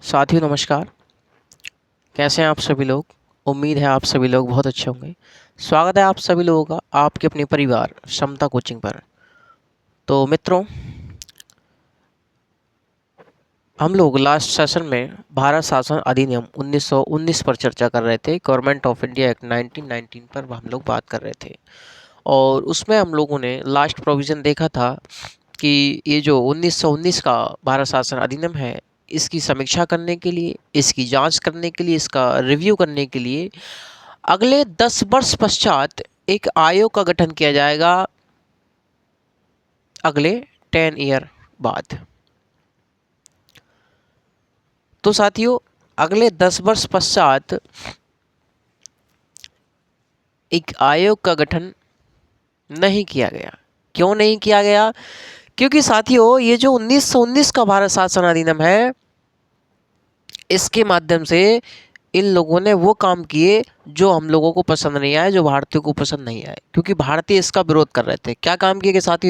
साथियों नमस्कार। कैसे हैं आप सभी लोग। उम्मीद है आप सभी लोग बहुत अच्छे होंगे। स्वागत है आप सभी लोगों का आपके अपने परिवार समता कोचिंग पर। तो मित्रों, हम लोग लास्ट सेशन में भारत शासन अधिनियम 1919 पर चर्चा कर रहे थे। गवर्नमेंट ऑफ इंडिया एक्ट 1919 पर हम लोग बात कर रहे थे और उसमें हम लोगों ने लास्ट प्रोविज़न देखा था कि ये जो 1919 का भारत शासन अधिनियम है, इसकी समीक्षा करने के लिए, इसकी जांच करने के लिए, इसका रिव्यू करने के लिए अगले 10 वर्ष पश्चात एक आयोग का गठन किया जाएगा। अगले 10 ईयर बाद। तो साथियों, अगले 10 वर्ष पश्चात एक आयोग का गठन नहीं किया गया। क्यों नहीं किया गया? क्योंकि साथियों, ये जो 1919 का भारत शासन अधिनियम है, इसके माध्यम से इन लोगों ने वो काम किए जो हम लोगों को पसंद नहीं आए, जो भारतीयों को पसंद नहीं आए, क्योंकि भारतीय इसका विरोध कर रहे थे। क्या काम किए कि साथी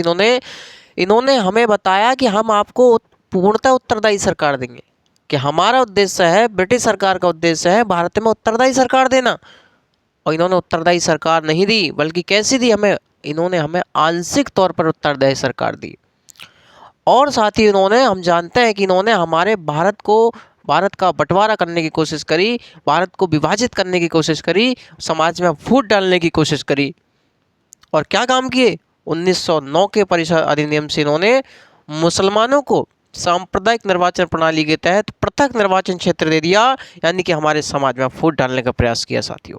इन्होंने हमें बताया कि हम आपको पूर्णतः उत्तरदायी सरकार देंगे, कि हमारा उद्देश्य है, ब्रिटिश सरकार का उद्देश्य है भारत में उत्तरदायी सरकार देना। और इन्होंने उत्तरदायी सरकार नहीं दी, बल्कि कैसी दी हमें? इन्होंने हमें आंशिक तौर पर उत्तरदायी सरकार दी। और साथ ही हम जानते हैं कि इन्होंने हमारे भारत का बंटवारा करने की कोशिश करी, भारत को विभाजित करने की कोशिश करी, समाज में फूट डालने की कोशिश करी। और क्या काम किए? 1909 के परिषद अधिनियम से इन्होंने मुसलमानों को सांप्रदायिक निर्वाचन प्रणाली के तहत पृथक निर्वाचन क्षेत्र दे दिया, यानी कि हमारे समाज में फूट डालने का प्रयास किया साथियों।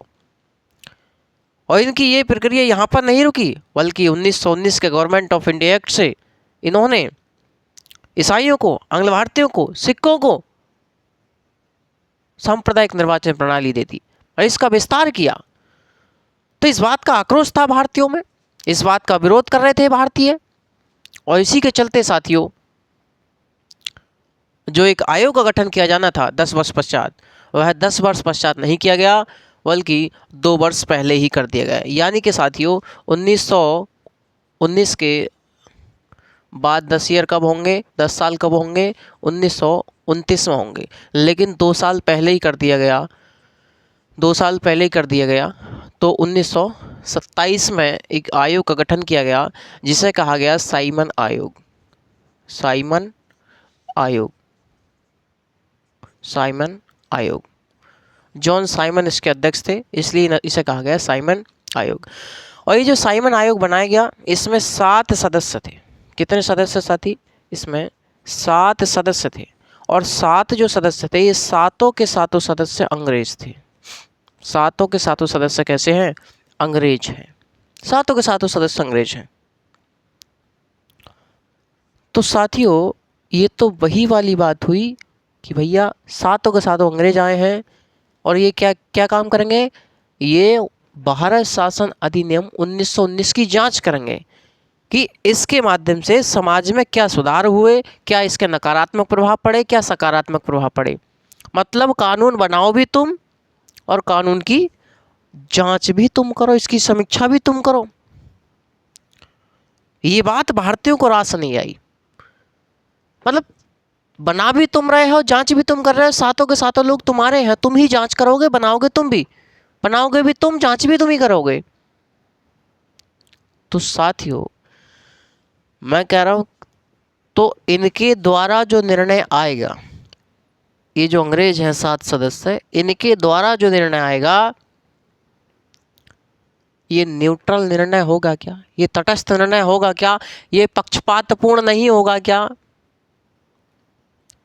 और इनकी ये प्रक्रिया यहाँ पर नहीं रुकी, बल्कि 1919 के गवर्नमेंट ऑफ इंडिया एक्ट से इन्होंने ईसाइयों को, आंग्ल भारतीयों को, सिखों को सांप्रदायिक निर्वाचन प्रणाली दे दी और इसका विस्तार किया। तो इस बात का आक्रोश था भारतीयों में, इस बात का विरोध कर रहे थे भारतीय। और इसी के चलते साथियों, जो एक आयोग का गठन किया जाना था 10 वर्ष पश्चात, वह 10 वर्ष पश्चात नहीं किया गया, बल्कि 2 वर्ष पहले ही कर दिया गया। यानी कि साथियों, 1919 के बाद 10 ईयर कब होंगे, 10 साल कब होंगे? 1929 में होंगे। लेकिन 2 साल पहले ही कर दिया गया, 2 साल पहले ही कर दिया गया। तो 1927 में एक आयोग का गठन किया गया, जिसे कहा गया साइमन आयोग। साइमन आयोग, साइमन आयोग। जॉन साइमन इसके अध्यक्ष थे, इसलिए इसे कहा गया साइमन आयोग। और ये जो साइमन आयोग बनाया गया, इसमें 7 सदस्य थे। कितने सदस्य साथी? इसमें 7 सदस्य थे। और 7 जो सदस्य थे, ये सातों के सातों सदस्य अंग्रेज थे। सातों के सातों सदस्य कैसे हैं? अंग्रेज हैं। सातों के सातों सदस्य अंग्रेज हैं। तो साथियों, ये तो वही वाली बात हुई कि भैया सातों के सातों अंग्रेज आए हैं और ये क्या क्या काम करेंगे? ये भारत शासन अधिनियम 1919 की जांच करेंगे कि इसके माध्यम से समाज में क्या सुधार हुए, क्या इसके नकारात्मक प्रभाव पड़े, क्या सकारात्मक प्रभाव पड़े। मतलब कानून बनाओ भी तुम और कानून की जांच भी तुम करो, इसकी समीक्षा भी तुम करो। ये बात भारतीयों को रास नहीं आई। मतलब बना भी तुम रहे हो, जांच भी तुम कर रहे हो, सातों के सातों लोग तुम्हारे हैं, तुम ही जांच करोगे, बनाओगे तुम भी, बनाओगे भी तुम, जांच भी तुम ही करोगे। तो साथियों, मैं कह रहा हूं, तो इनके द्वारा जो निर्णय आएगा, ये जो अंग्रेज हैं 7 सदस्य, इनके द्वारा जो निर्णय आएगा, ये न्यूट्रल निर्णय होगा क्या? ये तटस्थ निर्णय होगा क्या? ये पक्षपातपूर्ण नहीं होगा क्या?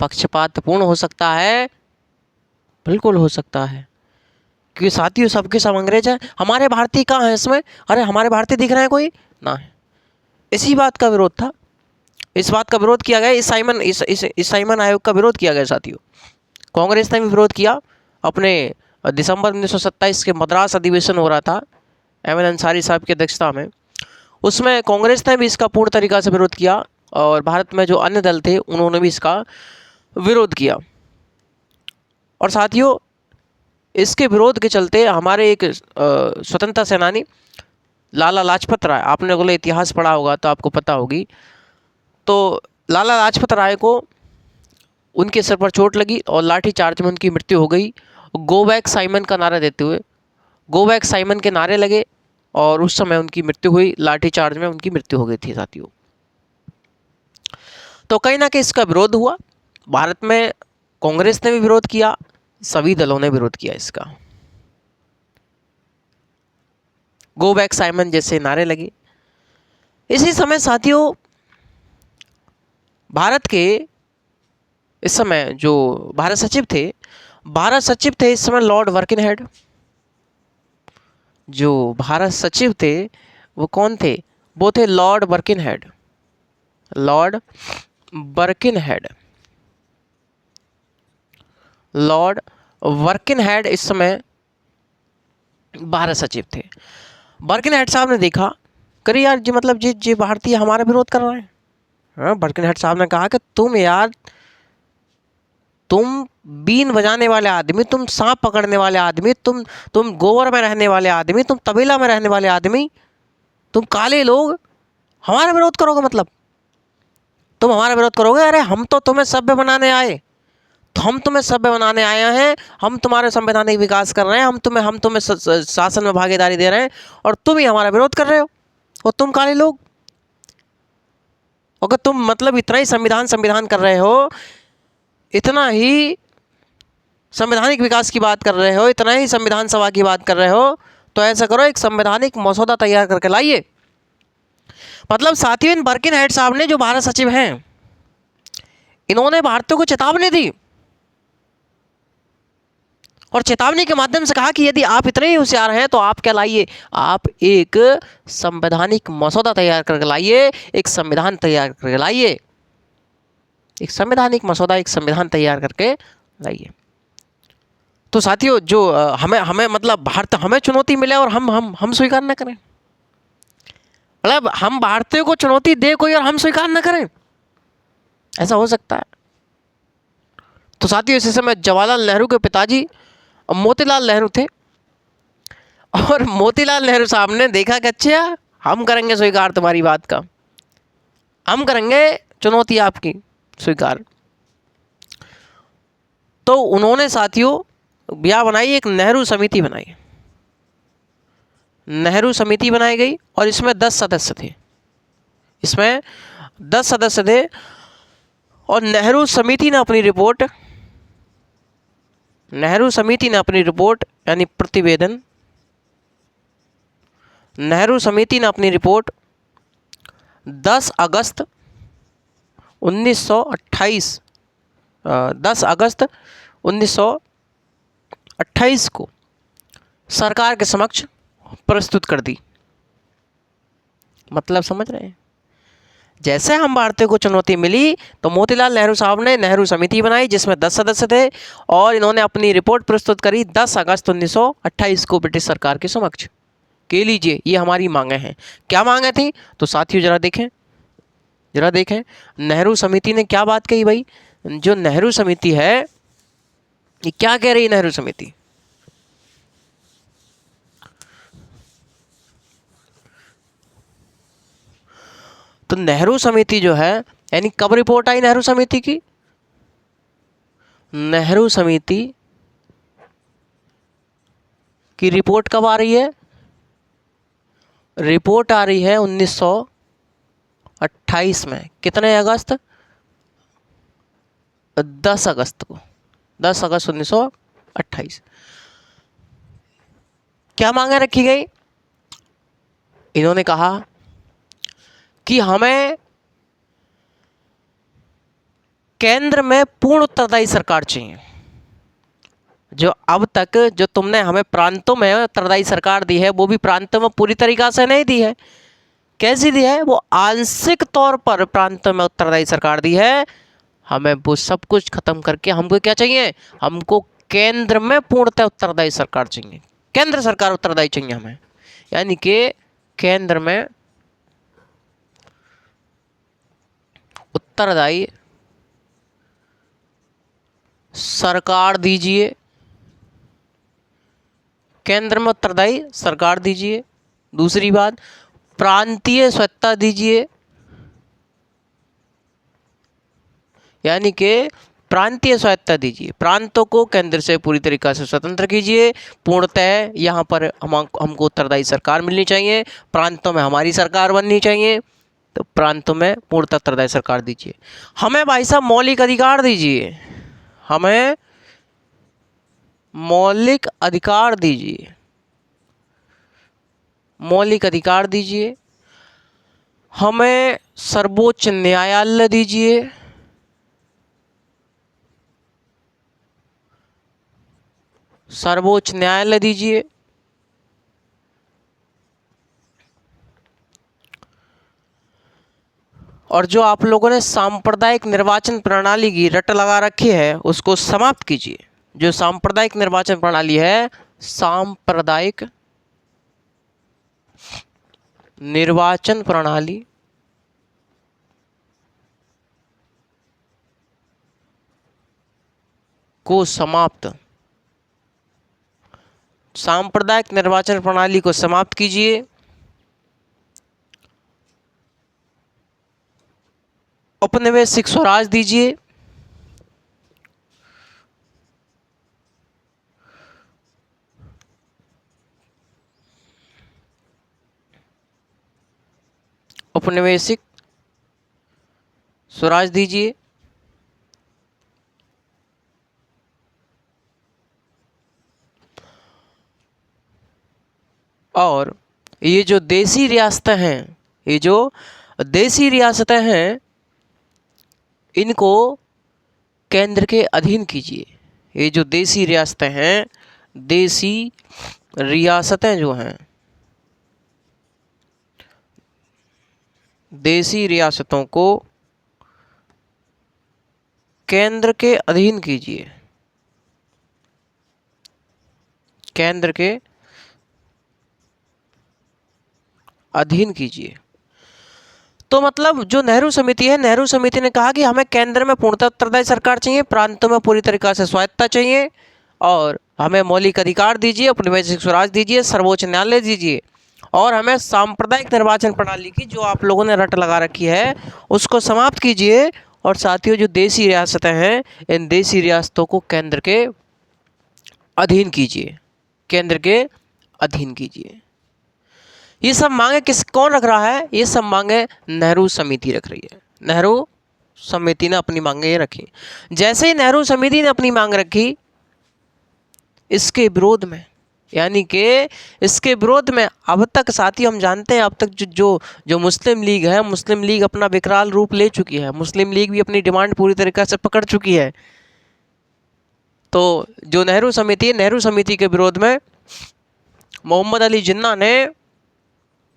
पक्षपातपूर्ण हो सकता है, बिल्कुल हो सकता है, क्योंकि साथियों सबके सब अंग्रेज हैं। हमारे भारतीय कहाँ हैं इसमें? अरे हमारे भारतीय दिख रहे हैं कोई? ना है। इसी बात का विरोध था, इस बात का विरोध किया गया, इस साइमन आयोग का विरोध किया गया साथियों। कांग्रेस ने भी विरोध किया। अपने दिसंबर 1927 के मद्रास अधिवेशन हो रहा था एम.एन. अंसारी साहब की अध्यक्षता में, उसमें कांग्रेस ने भी इसका पूर्ण तरीका से विरोध किया और भारत में जो अन्य दल थे उन्होंने भी इसका विरोध किया। और साथियों, इसके विरोध के चलते हमारे एक स्वतंत्रता सेनानी लाला लाजपत राय, आपने अगर इतिहास पढ़ा होगा तो आपको पता होगी, तो लाला लाजपत राय को उनके सिर पर चोट लगी और लाठी चार्ज में उनकी मृत्यु हो गई। गो बैक साइमन का नारा देते हुए, गो बैक साइमन के नारे लगे और उस समय उनकी मृत्यु हुई, लाठी चार्ज में उनकी मृत्यु हो गई थी साथियों। तो कहीं ना कहीं इसका विरोध हुआ भारत में, कांग्रेस ने भी विरोध किया, सभी दलों ने विरोध किया इसका। गो बैक साइमन जैसे नारे लगे। इसी समय साथियों भारत के इस समय जो भारत सचिव थे, इस समय लॉर्ड बर्किनहेड। जो भारत सचिव थे वो कौन थे? वो थे लॉर्ड बर्किनहेड। लॉर्ड बर्किनहेड, लॉर्ड बर्किनहेड इस समय भारत सचिव थे। बर्किनहेड साहब ने देखा, करे यार जी मतलब जी भारतीय हमारा विरोध कर रहे हैं। हाँ, बर्किनहेड साहब ने कहा कि तुम यार, तुम बीन बजाने वाले आदमी, तुम सांप पकड़ने वाले आदमी, तुम गोबर में रहने वाले आदमी, तुम तबेला में रहने वाले आदमी, तुम काले लोग हमारा विरोध करोगे? मतलब तुम हमारा विरोध करोगे? अरे हम तो तुम्हें सभ्य बनाने आए, तो हम तुम्हें सभ्य बनाने आए हैं, हम तुम्हारे संवैधानिक विकास कर रहे हैं, हम तुम्हें शासन में भागीदारी दे रहे हैं और तुम ही हमारा विरोध कर रहे हो, और तुम काले लोग। अगर तुम मतलब इतना ही संविधान कर रहे हो, इतना ही संवैधानिक विकास की बात कर रहे हो, इतना ही संविधान सभा की बात कर रहे हो, तो ऐसा करो एक संवैधानिक मसौदा तैयार करके लाइए। मतलब साथियों इन बर्किनहेड साहब ने, जो भारत सचिव हैं, इन्होंने भारतीयों को चेतावनी दी और चेतावनी के माध्यम से कहा कि यदि आप इतने ही होशियार हैं तो आप क्या लाइए, आप एक संवैधानिक मसौदा तैयार करके लाइए, एक संविधान तैयार करके लाइए, एक संवैधानिक मसौदा, एक संविधान तैयार करके लाइए। तो साथियों जो हमें मतलब भारत हमें चुनौती मिले और हम स्वीकार न करें, मतलब हम भारतीयों को चुनौती दे कोई और हम स्वीकार न करें, ऐसा हो सकता है? तो साथियों इसी समय जवाहरलाल नेहरू के पिताजी मोतीलाल नेहरू थे और मोतीलाल नेहरू साहब ने देखा कि अच्छा हम करेंगे स्वीकार तुम्हारी बात का, हम करेंगे चुनौती आपकी स्वीकार। तो उन्होंने साथियों क्या बनाई, एक नेहरू समिति बनाई। नेहरू समिति बनाई गई और इसमें 10 सदस्य थे, इसमें 10 सदस्य थे और नेहरू समिति ने अपनी रिपोर्ट यानी प्रतिवेदन, नेहरू समिति ने अपनी रिपोर्ट 10 अगस्त 1928 को सरकार के समक्ष प्रस्तुत कर दी। मतलब समझ रहे हैं? जैसे हम भारतीयों को चुनौती मिली तो मोतीलाल नेहरू साहब ने नेहरू समिति बनाई जिसमें 10 सदस्य थे और इन्होंने अपनी रिपोर्ट प्रस्तुत करी 10 अगस्त 1928 को ब्रिटिश सरकार के समक्ष के लीजिए ये हमारी मांगे हैं। क्या मांगे थी? तो साथियों जरा देखें नेहरू समिति ने क्या बात कही भाई। जो नेहरू समिति है ये क्या कह रही है? नेहरू समिति तो नेहरू समिति जो है यानी कब रिपोर्ट आई नेहरू समिति की? नेहरू समिति की रिपोर्ट कब आ रही है? रिपोर्ट आ रही है 1928 में। कितने अगस्त? 10 अगस्त को, 10 अगस्त 1928। क्या मांगे रखी गई? इन्होंने कहा कि हमें केंद्र में पूर्ण उत्तरदायी सरकार चाहिए। जो अब तक जो तुमने हमें प्रांतों में उत्तरदायी सरकार दी है वो भी प्रांतों में पूरी तरीका से नहीं दी है। कैसी दी है? वो आंशिक तौर पर प्रांतों में उत्तरदायी सरकार दी है। हमें वो सब कुछ खत्म करके हमको क्या चाहिए? हमको केंद्र में पूर्णतः उत्तरदायी सरकार चाहिए। केंद्र सरकार उत्तरदायी चाहिए हमें, यानी कि केंद्र में उत्तरदायी सरकार दीजिए, केंद्र में उत्तरदायी सरकार दीजिए। दूसरी बात, प्रांतीय स्वायत्तता दीजिए, यानी कि प्रांतीय स्वायत्तता दीजिए, प्रांतों को केंद्र से पूरी तरीक़ा से स्वतंत्र कीजिए। पूर्णतः यहाँ पर हमको उत्तरदायी सरकार मिलनी चाहिए, प्रांतों में हमारी सरकार बननी चाहिए, तो प्रांतों में पूर्णतः उत्तरदायी सरकार दीजिए। हमें भाई साहब मौलिक अधिकार दीजिए, हमें मौलिक अधिकार दीजिए, मौलिक अधिकार दीजिए। हमें सर्वोच्च न्यायालय दीजिए, सर्वोच्च न्यायालय दीजिए। और जो आप लोगों ने सांप्रदायिक निर्वाचन प्रणाली की रट लगा रखी है उसको समाप्त कीजिए। जो सांप्रदायिक निर्वाचन प्रणाली है, सांप्रदायिक निर्वाचन प्रणाली को समाप्त, सांप्रदायिक निर्वाचन प्रणाली को समाप्त कीजिए। औपनिवेशिक स्वराज दीजिए, औपनिवेशिक स्वराज दीजिए। और ये जो देसी रियासतें हैं, ये जो देसी रियासतें हैं, इनको केंद्र के अधीन कीजिए। ये जो देसी रियासतें हैं, देसी रियासतें जो हैं, देसी रियासतों को केंद्र के अधीन कीजिए, केंद्र के अधीन कीजिए। तो मतलब जो नेहरू समिति है, नेहरू समिति ने कहा कि हमें केंद्र में पूर्णतः उत्तरदायी सरकार चाहिए, प्रांतों में पूरी तरीक़ा से स्वायत्तता चाहिए, और हमें मौलिक अधिकार दीजिए, औपनिवेशिक स्वराज दीजिए, सर्वोच्च न्यायालय दीजिए, और हमें सांप्रदायिक निर्वाचन प्रणाली की जो आप लोगों ने रट लगा रखी है उसको समाप्त कीजिए। और साथियों, जो देसी रियासतें हैं, इन देसी रियासतों को केंद्र के अधीन कीजिए, केंद्र के अधीन कीजिए। ये सब मांगे कौन रख रहा है? ये सब मांगे नेहरू समिति रख रही है। नेहरू समिति ने अपनी मांगे ये रखी। जैसे ही नेहरू समिति ने अपनी मांग रखी, इसके विरोध में, यानी कि इसके विरोध में अब तक साथी हम जानते हैं, अब तक जो मुस्लिम लीग है, मुस्लिम लीग अपना विकराल रूप ले चुकी है। मुस्लिम लीग भी अपनी डिमांड पूरी तरीक़े से पकड़ चुकी है। तो जो नेहरू समिति है, नेहरू समिति के विरोध में मोहम्मद अली जिन्ना ने,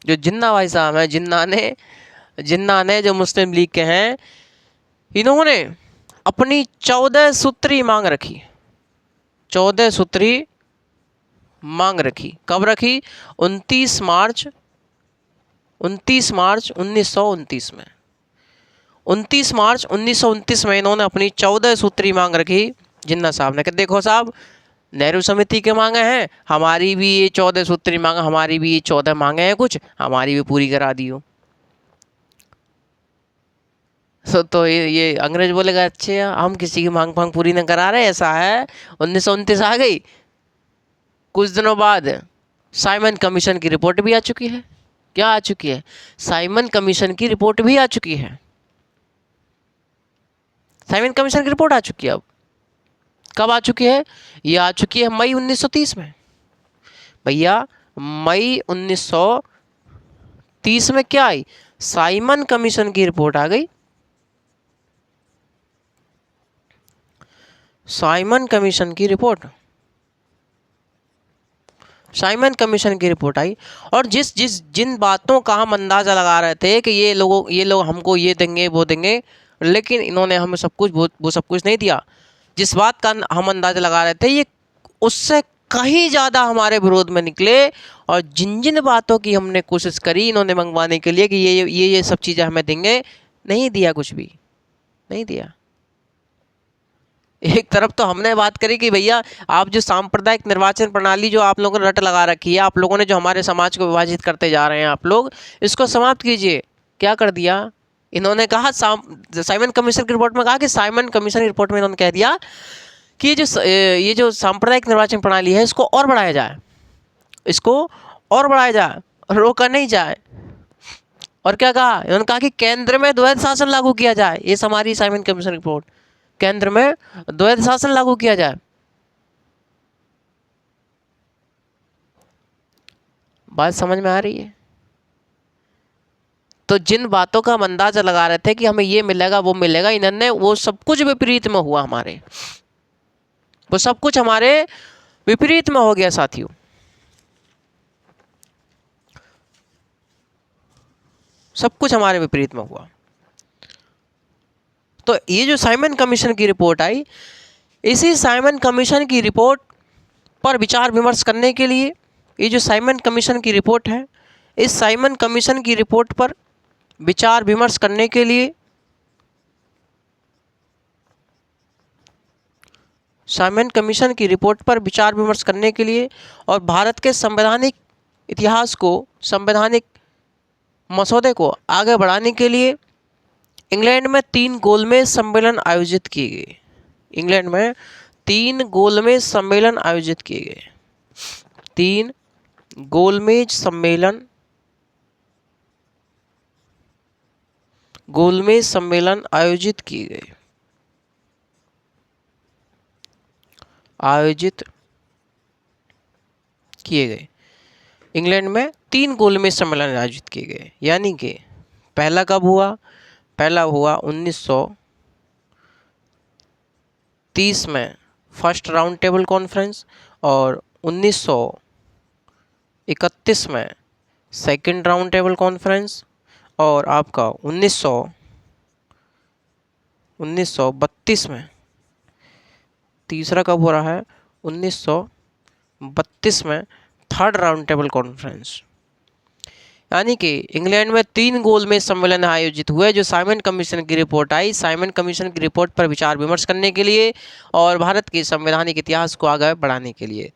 जो जिन्ना भाई साहब हैं, जिन्ना ने जो मुस्लिम लीग के हैं, इन्होंने अपनी 14 सूत्री मांग रखी। 14 सूत्री मांग रखी। कब रखी? 29 मार्च 1929 में। 29 मार्च 1929 में इन्होंने अपनी 14 सूत्री मांग रखी जिन्ना साहब ने कि देखो साहब, नेहरू समिति के मांगे हैं, हमारी भी ये 14 सूत्री मांगे, हमारी भी ये 14 मांगे हैं, कुछ हमारी भी पूरी करा दियो। तो ये अंग्रेज बोलेगा अच्छे हम किसी की मांग पूरी न करा रहे, ऐसा है। 1929 आ गई, कुछ दिनों बाद साइमन कमीशन की रिपोर्ट भी आ चुकी है। क्या आ चुकी है? साइमन कमीशन की रिपोर्ट भी आ चुकी है। साइमन कमीशन की रिपोर्ट आ चुकी है। अब कब आ चुकी है? ये आ चुकी है मई 1930 में। भैया मई 1930 में क्या आई? साइमन कमीशन की रिपोर्ट आ गई। साइमन कमीशन की रिपोर्ट, साइमन कमीशन की रिपोर्ट आई। और जिन बातों का हम अंदाज़ा लगा रहे थे कि ये लोग हमको ये देंगे वो देंगे, लेकिन इन्होंने हमें सब कुछ वो सब कुछ नहीं दिया। जिस बात का हम अंदाज़ा लगा रहे थे, ये उससे कहीं ज़्यादा हमारे विरोध में निकले। और जिन जिन बातों की हमने कोशिश करी इन्होंने मंगवाने के लिए कि ये सब चीज़ें हमें देंगे, नहीं दिया, कुछ भी नहीं दिया। एक तरफ तो हमने बात करी कि भैया आप जो सांप्रदायिक निर्वाचन प्रणाली जो आप लोगों ने रट लगा रखी है, आप लोगों ने जो हमारे समाज को विभाजित करते जा रहे हैं, आप लोग इसको समाप्त कीजिए। क्या कर दिया? इन्होंने कहा साइमन कमीशन की रिपोर्ट में कहा कि साइमन कमीशन की रिपोर्ट में इन्होंने कह दिया कि ये जो सांप्रदायिक निर्वाचन प्रणाली है इसको और बढ़ाया जाए, इसको और बढ़ाया जाए, रोका नहीं जाए। और क्या कहा इन्होंने? कहा कि केंद्र में द्वैध शासन लागू किया जाए। ये हमारी साइमन कमीशन रिपोर्ट, केंद्र में द्वैध शासन लागू किया जाए। बात समझ में आ रही है? तो जिन बातों का हम अंदाजा लगा रहे थे कि हमें ये मिलेगा वो मिलेगा, इन्होंने वो सब कुछ विपरीत में हुआ हमारे, वो सब कुछ हमारे विपरीत में हो गया साथियों। सब कुछ हमारे विपरीत में हुआ। तो ये जो साइमन कमीशन की रिपोर्ट आई, इसी साइमन कमीशन की रिपोर्ट पर विचार विमर्श करने के लिए, ये जो साइमन कमीशन की रिपोर्ट है, इस साइमन कमीशन की रिपोर्ट पर विचार विमर्श करने के लिए, साइमन कमीशन की रिपोर्ट पर विचार विमर्श करने के लिए और भारत के संवैधानिक इतिहास को, संवैधानिक मसौदे को आगे बढ़ाने के लिए इंग्लैंड में 3 गोलमेज सम्मेलन आयोजित किए गए। इंग्लैंड में 3 गोलमेज सम्मेलन आयोजित किए गए। 3 गोलमेज सम्मेलन, गोलमेज सम्मेलन आयोजित किए गए, आयोजित किए गए। इंग्लैंड में 3 गोलमेज सम्मेलन आयोजित किए गए। यानी कि पहला कब हुआ? पहला हुआ 1930 में फर्स्ट राउंड टेबल कॉन्फ्रेंस, और 1931 में सेकंड राउंड टेबल कॉन्फ्रेंस, और आपका 1932 में तीसरा कब हो रहा है? 1932 में थर्ड राउंड टेबल कॉन्फ्रेंस। यानी कि इंग्लैंड में 3 गोलमेज सम्मेलन आयोजित हुए। जो साइमन कमीशन की रिपोर्ट आई, साइमन कमीशन की रिपोर्ट पर विचार विमर्श करने के लिए और भारत के संवैधानिक इतिहास को आगे बढ़ाने के लिए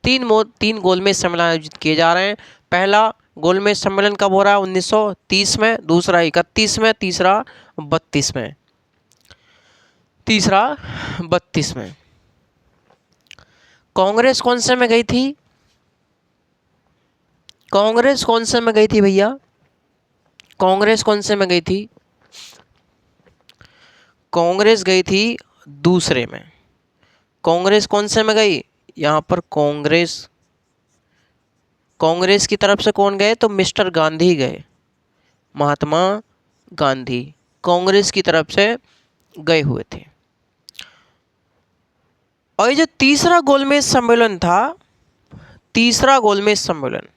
3 गोलमेज सम्मेलन आयोजित किए जा रहे हैं। पहला गोलमेज सम्मेलन कब हो रहा है? 1930 में, दूसरा 31 में, तीसरा 32 में, तीसरा 32 में। कांग्रेस कौन से में गई थी? कांग्रेस कौन से में गई थी भैया? कांग्रेस कौन से में गई थी? कांग्रेस गई थी दूसरे में। कांग्रेस कौन से में गई? यहाँ पर कांग्रेस की तरफ से कौन गए? तो मिस्टर गांधी गए, महात्मा गांधी कांग्रेस की तरफ से गए हुए थे। और ये जो तीसरा गोलमेज सम्मेलन था, तीसरा गोलमेज सम्मेलन,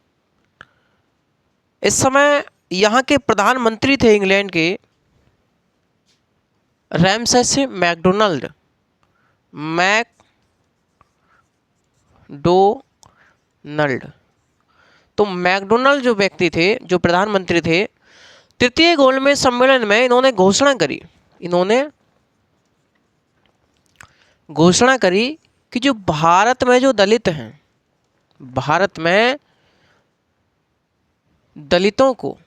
इस समय यहाँ के प्रधानमंत्री थे इंग्लैंड के रैमसेस मैकडोनाल्ड, तो मैकडोनाल्ड जो व्यक्ति थे, जो प्रधानमंत्री थे, तृतीय गोलमेज सम्मेलन में इन्होंने घोषणा करी, इन्होंने घोषणा करी कि जो भारत में जो दलित हैं, भारत में दलितों को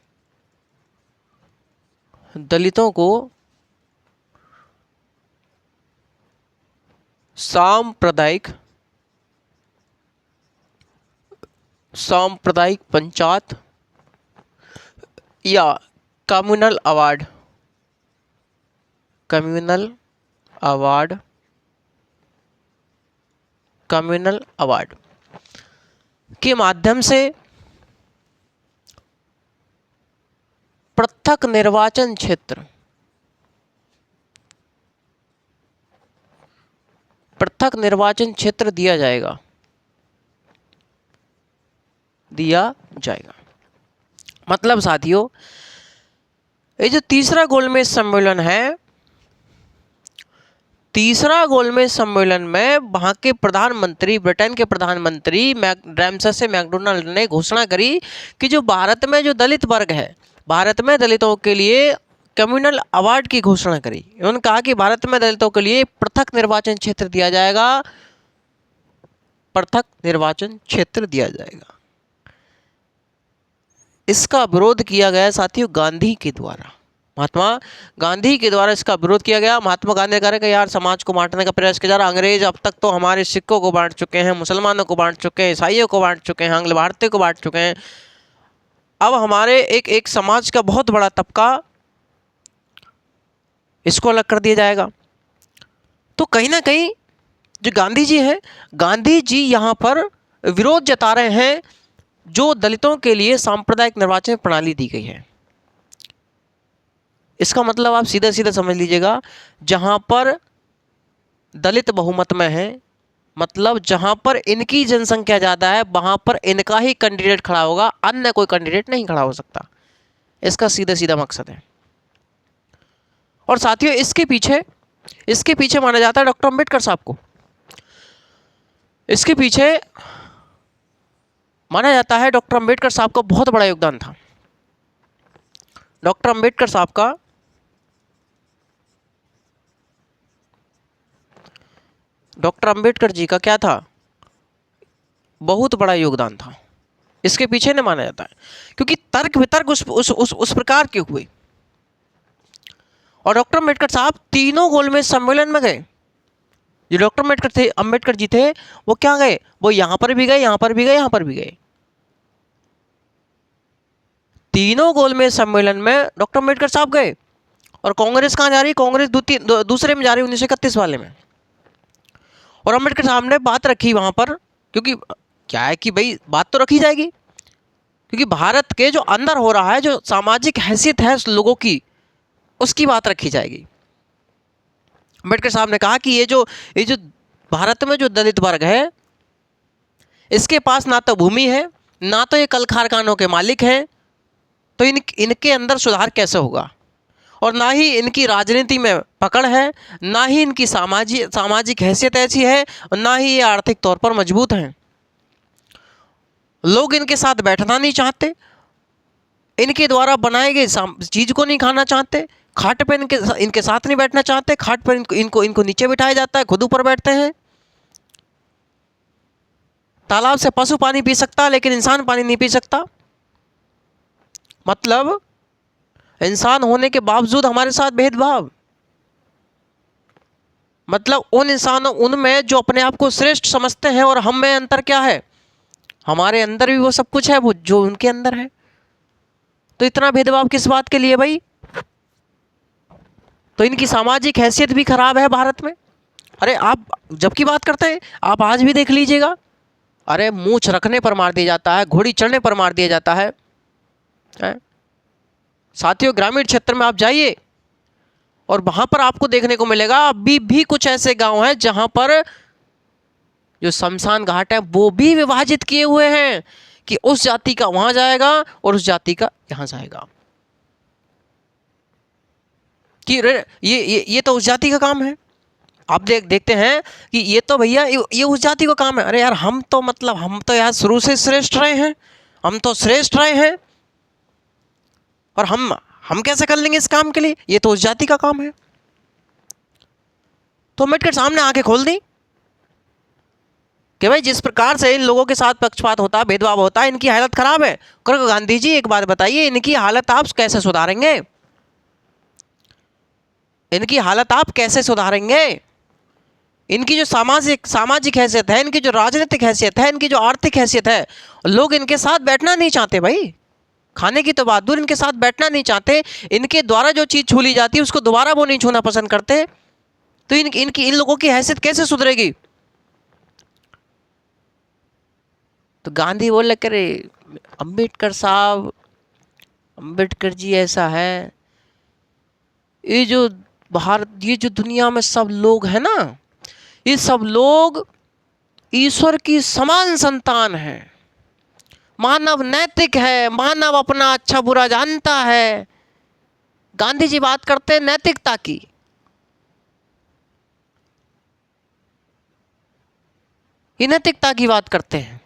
सांप्रदायिक पंचायत या कम्युनल अवार्ड के माध्यम से पृथक निर्वाचन क्षेत्र दिया जाएगा। मतलब साथियों, ये जो तीसरा गोलमेज सम्मेलन है, तीसरा गोलमेज सम्मेलन में वहाँ के प्रधानमंत्री, ब्रिटेन के प्रधानमंत्री रैमसेस मैकडोनाल्ड ने घोषणा करी कि जो भारत में जो दलित वर्ग है, भारत में दलितों के लिए कम्युनल अवार्ड की घोषणा करी। उन्होंने कहा कि भारत में दलितों के लिए पृथक निर्वाचन क्षेत्र दिया जाएगा, पृथक निर्वाचन क्षेत्र दिया जाएगा। इसका विरोध किया गया साथियों गांधी के द्वारा, महात्मा गांधी के द्वारा इसका विरोध किया गया। महात्मा गांधी ने कहा कि यार समाज को बांटने का प्रयास किया जा रहा। अंग्रेज अब तक तो हमारे सिखों को बांट चुके हैं, मुसलमानों को बांट चुके हैं, ईसाइयों को बांट चुके हैं, आंग्ल भारतीय को बांट चुके हैं। अब हमारे एक समाज का बहुत बड़ा तबका इसको अलग कर दिया जाएगा। तो कहीं ना कहीं जो गांधी जी हैं, गांधी जी यहाँ पर विरोध जता रहे हैं जो दलितों के लिए सांप्रदायिक निर्वाचन प्रणाली दी गई है। इसका मतलब आप सीधा सीधा समझ लीजिएगा, जहां पर दलित बहुमत में है, मतलब जहां पर इनकी जनसंख्या ज़्यादा है, वहां पर इनका ही कैंडिडेट खड़ा होगा, अन्य कोई कैंडिडेट नहीं खड़ा हो सकता। इसका सीधा सीधा मकसद है। और साथियों इसके पीछे माना जाता है डॉक्टर अंबेडकर साहब को। इसके पीछे माना जाता है डॉक्टर अंबेडकर साहब का बहुत बड़ा योगदान था। डॉक्टर अंबेडकर साहब का डॉक्टर अंबेडकर जी का क्या था, बहुत बड़ा योगदान था। इसके पीछे नहीं माना जाता है क्योंकि तर्क वितर्क उस प्रकार के हुए। और डॉक्टर अंबेडकर साहब तीनों गोलमेज सम्मेलन में गए। जो डॉक्टर अंबेडकर जी थे वो क्या गए, वो यहां पर भी गए, यहां पर भी गए, यहां पर भी गए। तीनों गोलमेज सम्मेलन में डॉक्टर अंबेडकर साहब गए। और कांग्रेस कहां जा रही, कांग्रेस दूसरे में जा रही, 1931 वाले में। और अंबेडकर साहब ने बात रखी वहां पर, क्योंकि क्या है कि भाई बात तो रखी जाएगी, क्योंकि भारत के जो अंदर हो रहा है, जो सामाजिक हैसियत है लोगों की, उसकी बात रखी जाएगी। अंबेडकर साहब ने कहा कि ये जो भारत में जो दलित वर्ग है, इसके पास ना तो भूमि है, ना तो ये कल कारखानों के मालिक हैं, तो इनके अंदर सुधार कैसे होगा। और ना ही इनकी राजनीति में पकड़ है, ना ही इनकी सामाजिक हैसियत ऐसी है, और ना ही ये आर्थिक तौर पर मजबूत हैं। लोग इनके साथ बैठना नहीं चाहते, इनके द्वारा बनाए गए चीज को नहीं खाना चाहते, खाट पे इनके साथ नहीं बैठना चाहते, खाट पर इनको नीचे बिठाया जाता है, खुद ऊपर बैठते हैं। तालाब से पशु पानी पी सकता है लेकिन इंसान पानी नहीं पी सकता। मतलब इंसान होने के बावजूद हमारे साथ भेदभाव। मतलब उनमें जो अपने आप को श्रेष्ठ समझते हैं और हम में अंतर क्या है, हमारे अंदर भी वो सब कुछ है वो जो उनके अंदर है। तो इतना भेदभाव किस बात के लिए भाई। तो इनकी सामाजिक हैसियत भी खराब है भारत में। अरे आप जब की बात करते हैं, आप आज भी देख लीजिएगा, अरे मूंछ रखने पर मार दिया जाता है, घोड़ी चढ़ने पर मार दिया जाता है। साथियों ग्रामीण क्षेत्र में आप जाइए और वहां पर आपको देखने को मिलेगा अभी भी कुछ ऐसे गांव हैं जहां पर जो शमशान घाट है वो भी विभाजित किए हुए हैं कि उस जाति का वहां जाएगा और उस जाति का यहां जाएगा, कि ये तो उस जाति का काम है। आप देखते हैं कि ये तो भैया ये उस जाति का काम है। अरे यार हम तो यार शुरू से श्रेष्ठ रहे हैं, हम तो श्रेष्ठ रहे हैं, और हम कैसे कर लेंगे इस काम के लिए, ये तो उस जाति का काम है। तो अम्बेडकर साहब ने आंखें खोल दी कि भाई जिस प्रकार से इन लोगों के साथ पक्षपात होता है, भेदभाव होता है, इनकी हालत खराब है। गांधी जी एक बात बताइए, इनकी हालत आप कैसे सुधारेंगे, इनकी हालत आप कैसे सुधारेंगे। इनकी जो सामाजिक हैसियत है, इनकी जो राजनीतिक हैसियत है, इनकी जो आर्थिक हैसियत है, लोग इनके साथ बैठना नहीं चाहते भाई। खाने की तो बात दूर, इनके साथ बैठना नहीं चाहते। इनके द्वारा जो चीज़ छू ली जाती है उसको दोबारा वो नहीं छूना पसंद करते। तो इन लोगों की हैसियत कैसे सुधरेगी। तो गांधी बोले करे अंबेडकर साहब, अंबेडकर जी ऐसा है, ये जो दुनिया में सब लोग हैं ना, ये सब लोग ईश्वर की समान संतान है। मानव नैतिक है, मानव अपना अच्छा बुरा जानता है। गांधी जी बात करते हैं नैतिकता की। ये नैतिकता की बात करते हैं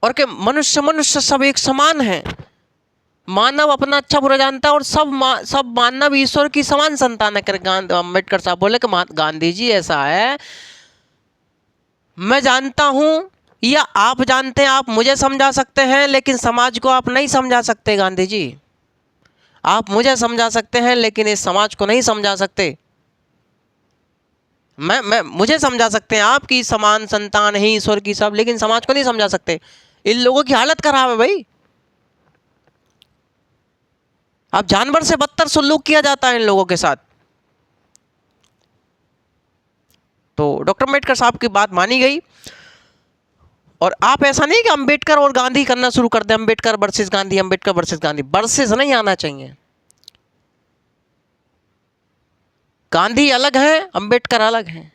और कि मनुष्य सब एक समान है, मानव अपना अच्छा बुरा जानता है और सब मानव ईश्वर की समान संतान है। अम्बेडकर साहब बोले कि गांधी जी ऐसा है, मैं जानता हूं या आप जानते हैं आप मुझे समझा सकते हैं लेकिन समाज को आप नहीं समझा सकते गांधी जी। आप मुझे समझा सकते हैं लेकिन इस समाज को नहीं समझा सकते। मैं मुझे समझा सकते हैं आप कि समान संतान है ईश्वर की सब, लेकिन समाज को नहीं समझा सकते। इन लोगों की हालत खराब है भाई। अब जानवर से बदतर सुलूक किया जाता है इन लोगों के साथ। तो डॉक्टर अम्बेडकर साहब की बात मानी गई। और आप ऐसा नहीं कि अम्बेडकर और गांधी करना शुरू कर दें, Ambedkar versus Gandhi, Ambedkar versus Gandhi. Versus नहीं आना चाहिए। गांधी अलग है, अम्बेडकर अलग है।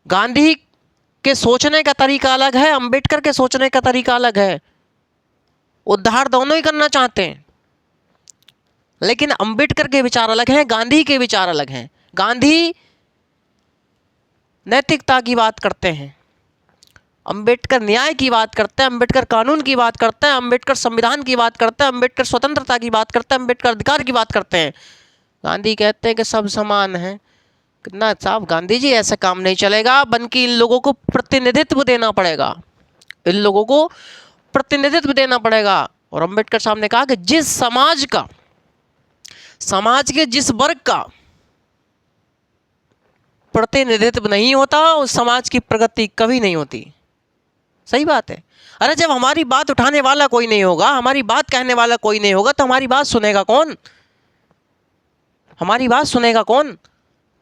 गांधी के सोचने का तरीका अलग है, अम्बेडकर के सोचने का तरीका अलग है। उद्धार दोनों ही करना चाहते हैं, लेकिन अम्बेडकर के विचार अलग हैं, गांधी के विचार अलग हैं। गांधी नैतिकता की बात करते हैं, अम्बेडकर न्याय की बात करते हैं, अम्बेडकर कानून की बात करते हैं, अम्बेडकर संविधान की बात करते हैं, अम्बेडकर स्वतंत्रता की बात करते हैं, अम्बेडकर अधिकार की बात करते हैं। गांधी कहते हैं कि सब समान है। कितना साहब, गांधी जी ऐसा काम नहीं चलेगा, बल्कि इन लोगों को प्रतिनिधित्व देना पड़ेगा। इन लोगों को प्रतिनिधित्व देना पड़ेगा। और अम्बेडकर साहब ने कहा कि जिस समाज का, समाज के जिस वर्ग का प्रतिनिधित्व नहीं होता, उस समाज की प्रगति कभी नहीं होती। सही बात है। अरे जब हमारी बात उठाने वाला कोई नहीं होगा, हमारी बात कहने वाला कोई नहीं होगा, तो हमारी बात सुनेगा कौन? हमारी बात सुनेगा कौन?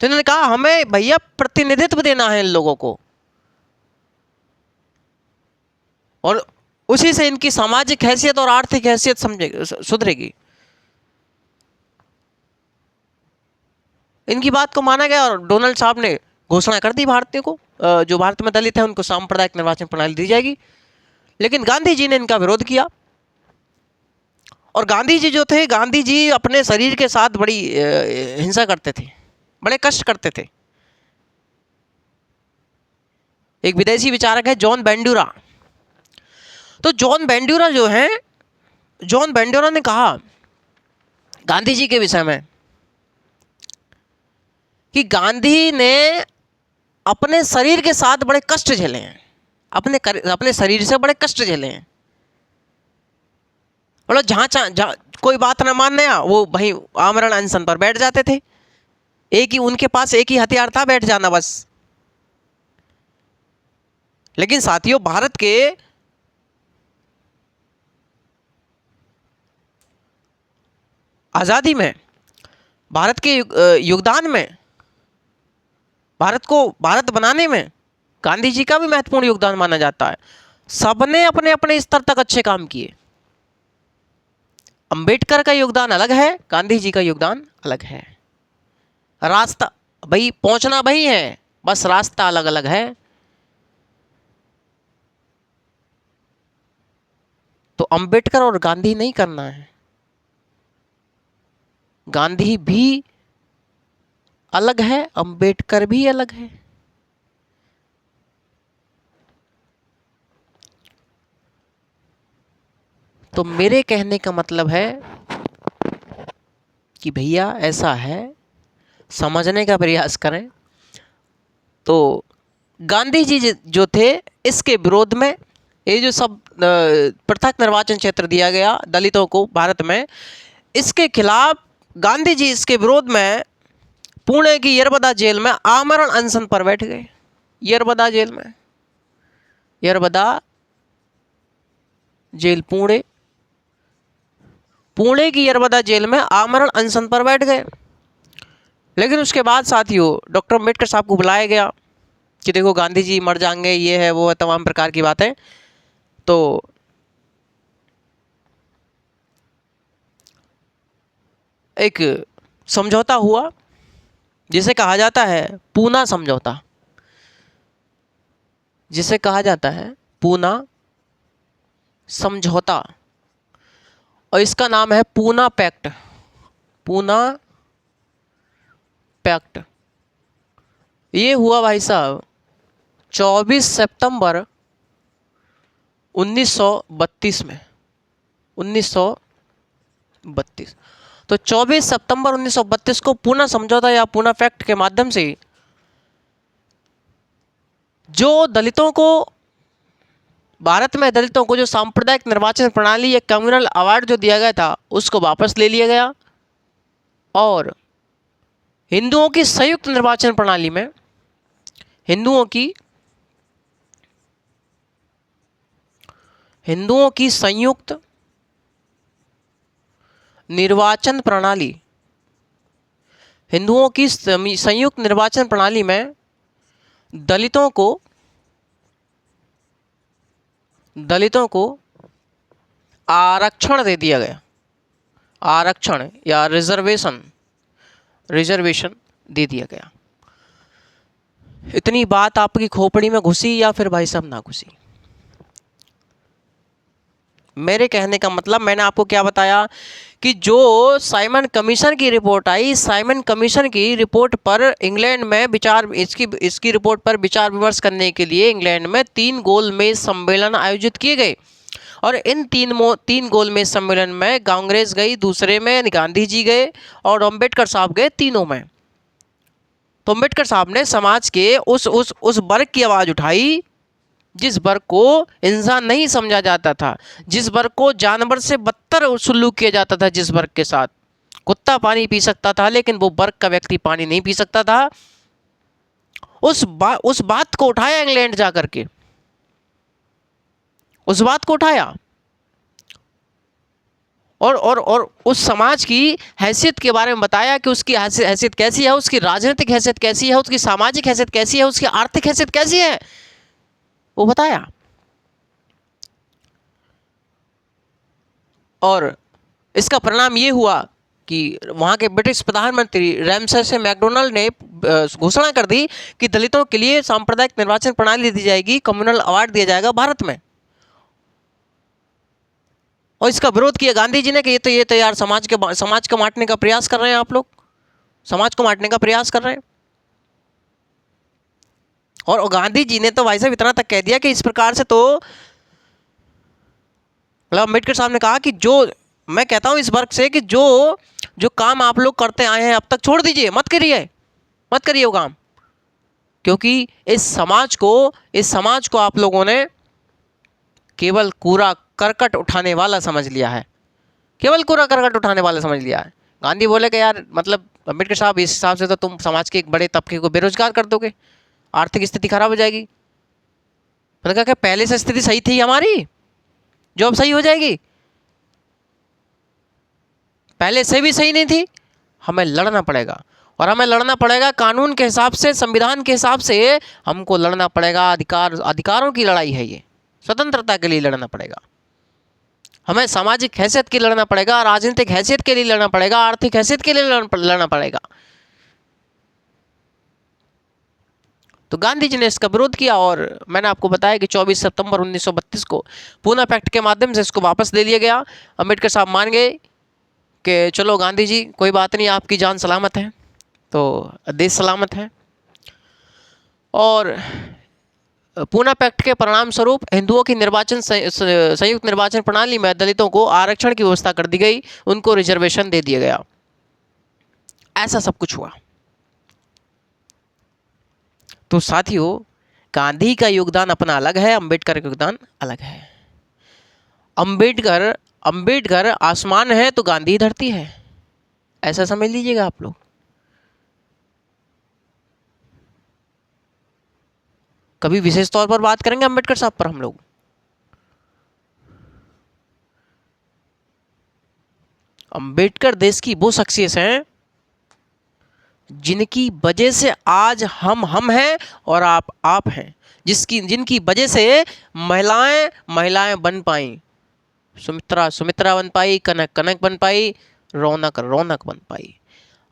तो इन्होंने कहा हमें भैया प्रतिनिधित्व देना है इन लोगों को, और उसी से इनकी सामाजिक हैसियत और आर्थिक हैसियत सुधरेगी। इनकी बात को माना गया और डोनाल्ड साहब ने घोषणा कर दी भारतीयों को, जो भारत में दलित है उनको सांप्रदायिक निर्वाचन प्रणाली दी जाएगी। लेकिन गांधी जी ने इनका विरोध किया। और गांधी जी जो थे, गांधी जी अपने शरीर के साथ बड़ी हिंसा करते थे, बड़े कष्ट करते थे। एक विदेशी विचारक है जॉन बेंडूरा। तो जॉन बेंडूरा जो है, जॉन बेंडूरा ने कहा गांधी जी के विषय में कि गांधी ने अपने शरीर के साथ बड़े कष्ट झेले हैं, अपने शरीर से बड़े कष्ट झेले हैं। मतलब जहाँ कोई बात न मानने वो भाई आमरण अनशन पर बैठ जाते थे। एक ही उनके पास एक ही हथियार था, बैठ जाना बस। लेकिन साथियों, भारत के आज़ादी में, भारत के योगदान में, भारत को भारत बनाने में गांधी जी का भी महत्वपूर्ण योगदान माना जाता है। सबने अपने अपने स्तर तक अच्छे काम किए। अंबेडकर का योगदान अलग है, गांधी जी का योगदान अलग है। रास्ता भाई पहुंचना वही है, बस रास्ता अलग अलग है। तो अंबेडकर और गांधी नहीं करना है। गांधी भी अलग है, अंबेडकर भी अलग है। तो मेरे कहने का मतलब है कि भैया ऐसा है, समझने का प्रयास करें। तो गांधी जी जो थे, इसके विरोध में ये जो सब पृथक निर्वाचन क्षेत्र दिया गया दलितों को भारत में, इसके खिलाफ गांधी जी इसके विरोध में पुणे की यरबदा जेल में आमरण अनशन पर बैठ गए। यरबदा जेल में, यरबदा जेल पुणे की यरबदा जेल में आमरण अनशन पर बैठ गए। लेकिन उसके बाद साथियों डॉक्टर अम्बेडकर साहब को बुलाया गया कि देखो गांधी जी मर जाएंगे, ये है वो है, तमाम प्रकार की बातें। तो एक समझौता हुआ जिसे कहा जाता है पूना समझौता, जिसे कहा जाता है पूना समझौता, और इसका नाम है पूना पैक्ट। पूना पैक्ट ये हुआ भाई साहब 24 सितंबर 1932 में। 1932। तो 24 सितंबर 1932 को पूना समझौता या पूना पैक्ट के माध्यम से जो दलितों को भारत में दलितों को जो सांप्रदायिक निर्वाचन प्रणाली या कम्युनल अवार्ड जो दिया गया था उसको वापस ले लिया गया, और हिंदुओं की संयुक्त निर्वाचन प्रणाली में हिंदुओं की संयुक्त निर्वाचन प्रणाली संयुक्त निर्वाचन प्रणाली में दलितों को आरक्षण दे दिया गया। आरक्षण या रिजर्वेशन दे दिया गया। इतनी बात आपकी खोपड़ी में घुसी या फिर भाई साहब ना घुसी? मेरे कहने का मतलब, मैंने आपको क्या बताया कि जो साइमन कमीशन की रिपोर्ट आई, साइमन कमीशन की रिपोर्ट पर इंग्लैंड में इसकी रिपोर्ट पर विचार विमर्श करने के लिए इंग्लैंड में 3 गोलमेज सम्मेलन आयोजित किए गए, और इन तीन गोलमेज सम्मेलन में कांग्रेस गई, दूसरे में गांधी जी गए और अम्बेडकर साहब गए, तीनों में। तो अम्बेडकर साहब ने समाज के उस वर्ग की आवाज़ उठाई जिस वर्ग को इंसान नहीं समझा जाता था, जिस वर्ग को जानवर से बदतर सलूक किया जाता था, जिस वर्ग के साथ कुत्ता पानी पी सकता था लेकिन वो वर्ग का व्यक्ति पानी नहीं पी सकता था, उस बात को उठाया इंग्लैंड जा करके, उस बात को उठाया और उस समाज की हैसियत के बारे में बताया कि उसकी हैसियत कैसी है, उसकी राजनीतिक हैसियत कैसी है, उसकी सामाजिक हैसियत कैसी है, उसकी आर्थिक हैसियत कैसी है, वो बताया। और इसका परिणाम ये हुआ कि वहाँ के ब्रिटिश प्रधानमंत्री रैमसे मैकडोनाल्ड ने घोषणा कर दी कि दलितों के लिए सांप्रदायिक निर्वाचन प्रणाली दी जाएगी, कम्युनल अवार्ड दिया जाएगा भारत में। और इसका विरोध किया गांधी जी ने कि ये तो यार समाज को बांटने का प्रयास कर रहे हैं, आप लोग समाज को बांटने का प्रयास कर रहे हैं। और गांधी जी ने तो भाई साहब इतना तक कह दिया कि इस प्रकार से तो अम्बेडकर साहब ने कहा कि जो मैं कहता हूं इस वर्ग से कि जो काम आप लोग करते आए हैं अब तक छोड़ दीजिए, मत करिए वो काम, क्योंकि इस समाज को आप लोगों ने केवल कूड़ा करकट उठाने वाला समझ लिया है, केवल कूड़ा करकट उठाने वाला समझ लिया है। गांधी बोले कि यार मतलब अम्बेडकर साहब इस हिसाब से तो तुम समाज के एक बड़े तबके को बेरोजगार कर दोगे, आर्थिक स्थिति खराब हो जाएगी। मैंने कहा कि पहले से स्थिति सही थी हमारी, जो अब सही हो जाएगी, पहले से भी सही नहीं थी। हमें लड़ना पड़ेगा, और हमें लड़ना पड़ेगा कानून के हिसाब से, संविधान के हिसाब से हमको लड़ना पड़ेगा। अधिकारों की लड़ाई है ये, स्वतंत्रता के लिए लड़ना पड़ेगा, हमें सामाजिक हैसियत के लिए लड़ना पड़ेगा, राजनीतिक हैसियत के लिए लड़ना पड़ेगा, आर्थिक हैसियत के लिए लड़ना पड़ेगा। तो गांधी जी ने इसका विरोध किया, और मैंने आपको बताया कि 24 सितंबर 1932 को पूना पैक्ट के माध्यम से इसको वापस ले लिया गया। अम्बेडकर साहब मान गए कि चलो गांधी जी कोई बात नहीं, आपकी जान सलामत है तो देश सलामत है। और पूना पैक्ट के परिणाम स्वरूप हिंदुओं की संयुक्त निर्वाचन प्रणाली में दलितों को आरक्षण की व्यवस्था कर दी गई, उनको रिजर्वेशन दे दिया गया। ऐसा सब कुछ हुआ। तो साथियों, गांधी का योगदान अपना अलग है, अम्बेडकर का योगदान अलग है। अम्बेडकर आसमान है तो गांधी धरती है, ऐसा समझ लीजिएगा आप लोग। कभी विशेष तौर पर बात करेंगे अम्बेडकर साहब पर हम लोग। अम्बेडकर देश की वो शख्सियत हैं जिनकी वजह से आज हम हैं और आप हैं, जिनकी वजह से महिलाएं बन पाई, सुमित्रा बन पाई, कनक बन पाई, रौनक बन पाई।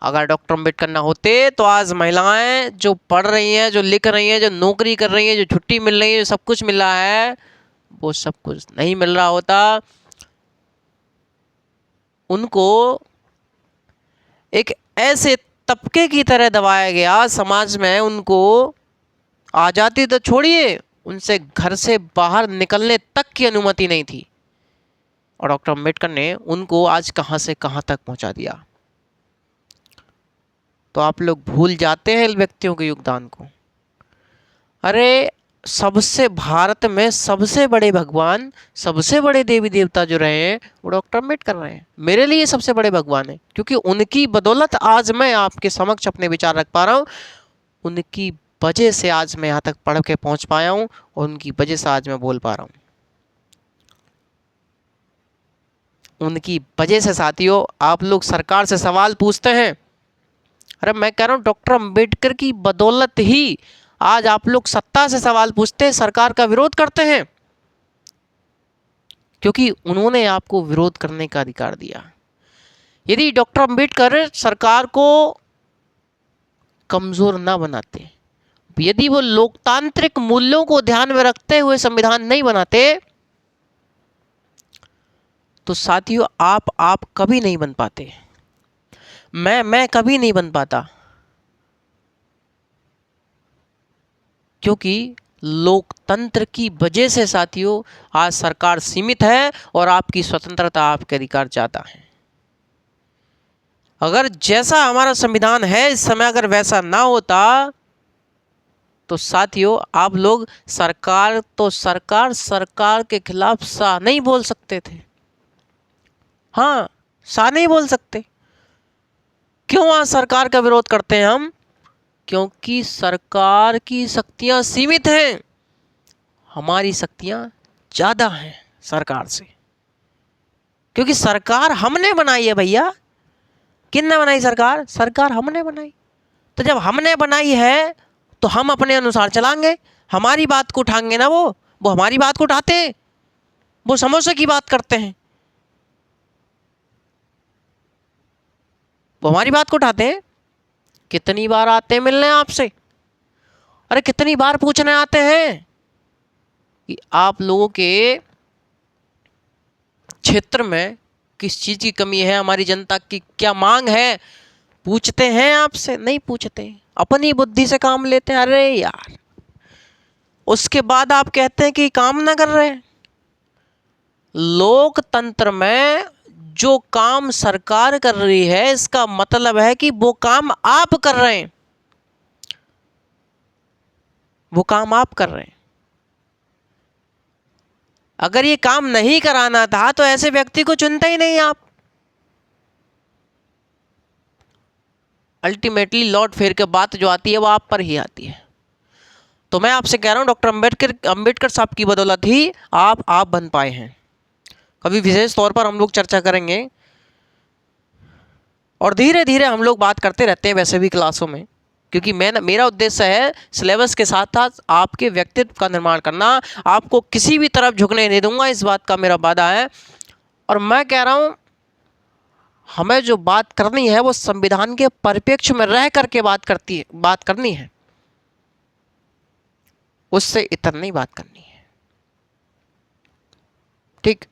अगर डॉक्टर अम्बेडकर ना होते तो आज महिलाएं जो पढ़ रही हैं, जो लिख रही हैं, जो नौकरी कर रही हैं, जो छुट्टी मिल रही है, जो सब कुछ मिल रहा है, वो सब कुछ नहीं मिल रहा होता। उनको एक ऐसे तबके की तरह दबाया गया समाज में, उनको आज़ादी तो छोड़िए, उनसे घर से बाहर निकलने तक की अनुमति नहीं थी। और डॉक्टर अम्बेडकर ने उनको आज कहां से कहां तक पहुंचा दिया। तो आप लोग भूल जाते हैं इन व्यक्तियों के योगदान को। अरे सबसे भारत में सबसे बड़े भगवान, सबसे बड़े देवी देवता जो रहे हैं वो डॉक्टर अम्बेडकर रहे हैं। मेरे लिए सबसे बड़े भगवान है, क्योंकि उनकी बदौलत आज मैं आपके समक्ष अपने विचार रख पा रहा हूँ। उनकी वजह से आज मैं यहाँ तक पढ़ के पहुँच पाया हूँ और उनकी वजह से आज मैं बोल पा रहा हूँ। उनकी वजह से साथियों, आप लोग सरकार से सवाल पूछते हैं, अरे मैं कह रहा हूँ डॉक्टर अम्बेडकर की बदौलत ही आज आप लोग सत्ता से सवाल पूछते हैं, सरकार का विरोध करते हैं, क्योंकि उन्होंने आपको विरोध करने का अधिकार दिया। यदि डॉक्टर अम्बेडकर सरकार को कमजोर ना बनाते, यदि वो लोकतांत्रिक मूल्यों को ध्यान में रखते हुए संविधान नहीं बनाते, तो साथियों आप कभी नहीं बन पाते, मैं कभी नहीं बन पाता, क्योंकि लोकतंत्र की वजह से साथियों आज सरकार सीमित है और आपकी स्वतंत्रता, आपके अधिकार ज़्यादा है। अगर जैसा हमारा संविधान है इस समय अगर वैसा ना होता तो साथियों आप लोग सरकार के खिलाफ सा नहीं बोल सकते थे। हाँ, सा नहीं बोल सकते। क्यों आज सरकार का विरोध करते हैं हम? क्योंकि सरकार की शक्तियां सीमित हैं, हमारी शक्तियां ज़्यादा हैं सरकार से, क्योंकि सरकार हमने बनाई है भैया। किसने बनाई सरकार? सरकार हमने बनाई। तो जब हमने बनाई है तो हम अपने अनुसार चलाएंगे, हमारी बात को उठाएंगे ना। वो हमारी बात को उठाते हैं, वो समोसे की बात करते हैं, वो हमारी बात को उठाते हैं। कितनी बार आते हैं मिलने आपसे? अरे कितनी बार पूछने आते हैं कि आप लोगों के क्षेत्र में किस चीज की कमी है, हमारी जनता की क्या मांग है, पूछते हैं आपसे? नहीं पूछते, अपनी बुद्धि से काम लेते हैं। अरे यार, उसके बाद आप कहते हैं कि काम ना कर रहे। लोकतंत्र में जो काम सरकार कर रही है इसका मतलब है कि वो काम आप कर रहे हैं, वो काम आप कर रहे हैं। अगर ये काम नहीं कराना था तो ऐसे व्यक्ति को चुनते ही नहीं आप। अल्टीमेटली लौट फेर के बात जो आती है वो आप पर ही आती है। तो मैं आपसे कह रहा हूं डॉक्टर अंबेडकर साहब की बदौलत ही आप बन पाए हैं। कभी विशेष तौर पर हम लोग चर्चा करेंगे और धीरे धीरे हम लोग बात करते रहते हैं वैसे भी क्लासों में, क्योंकि मेरा उद्देश्य है सिलेबस के साथ साथ आपके व्यक्तित्व का निर्माण करना। आपको किसी भी तरफ झुकने नहीं दूंगा, इस बात का मेरा वादा है। और मैं कह रहा हूं हमें जो बात करनी है वो संविधान के परिप्रेक्ष्य में रह करके बात करनी है, उससे इतर नहीं बात करनी है। ठीक,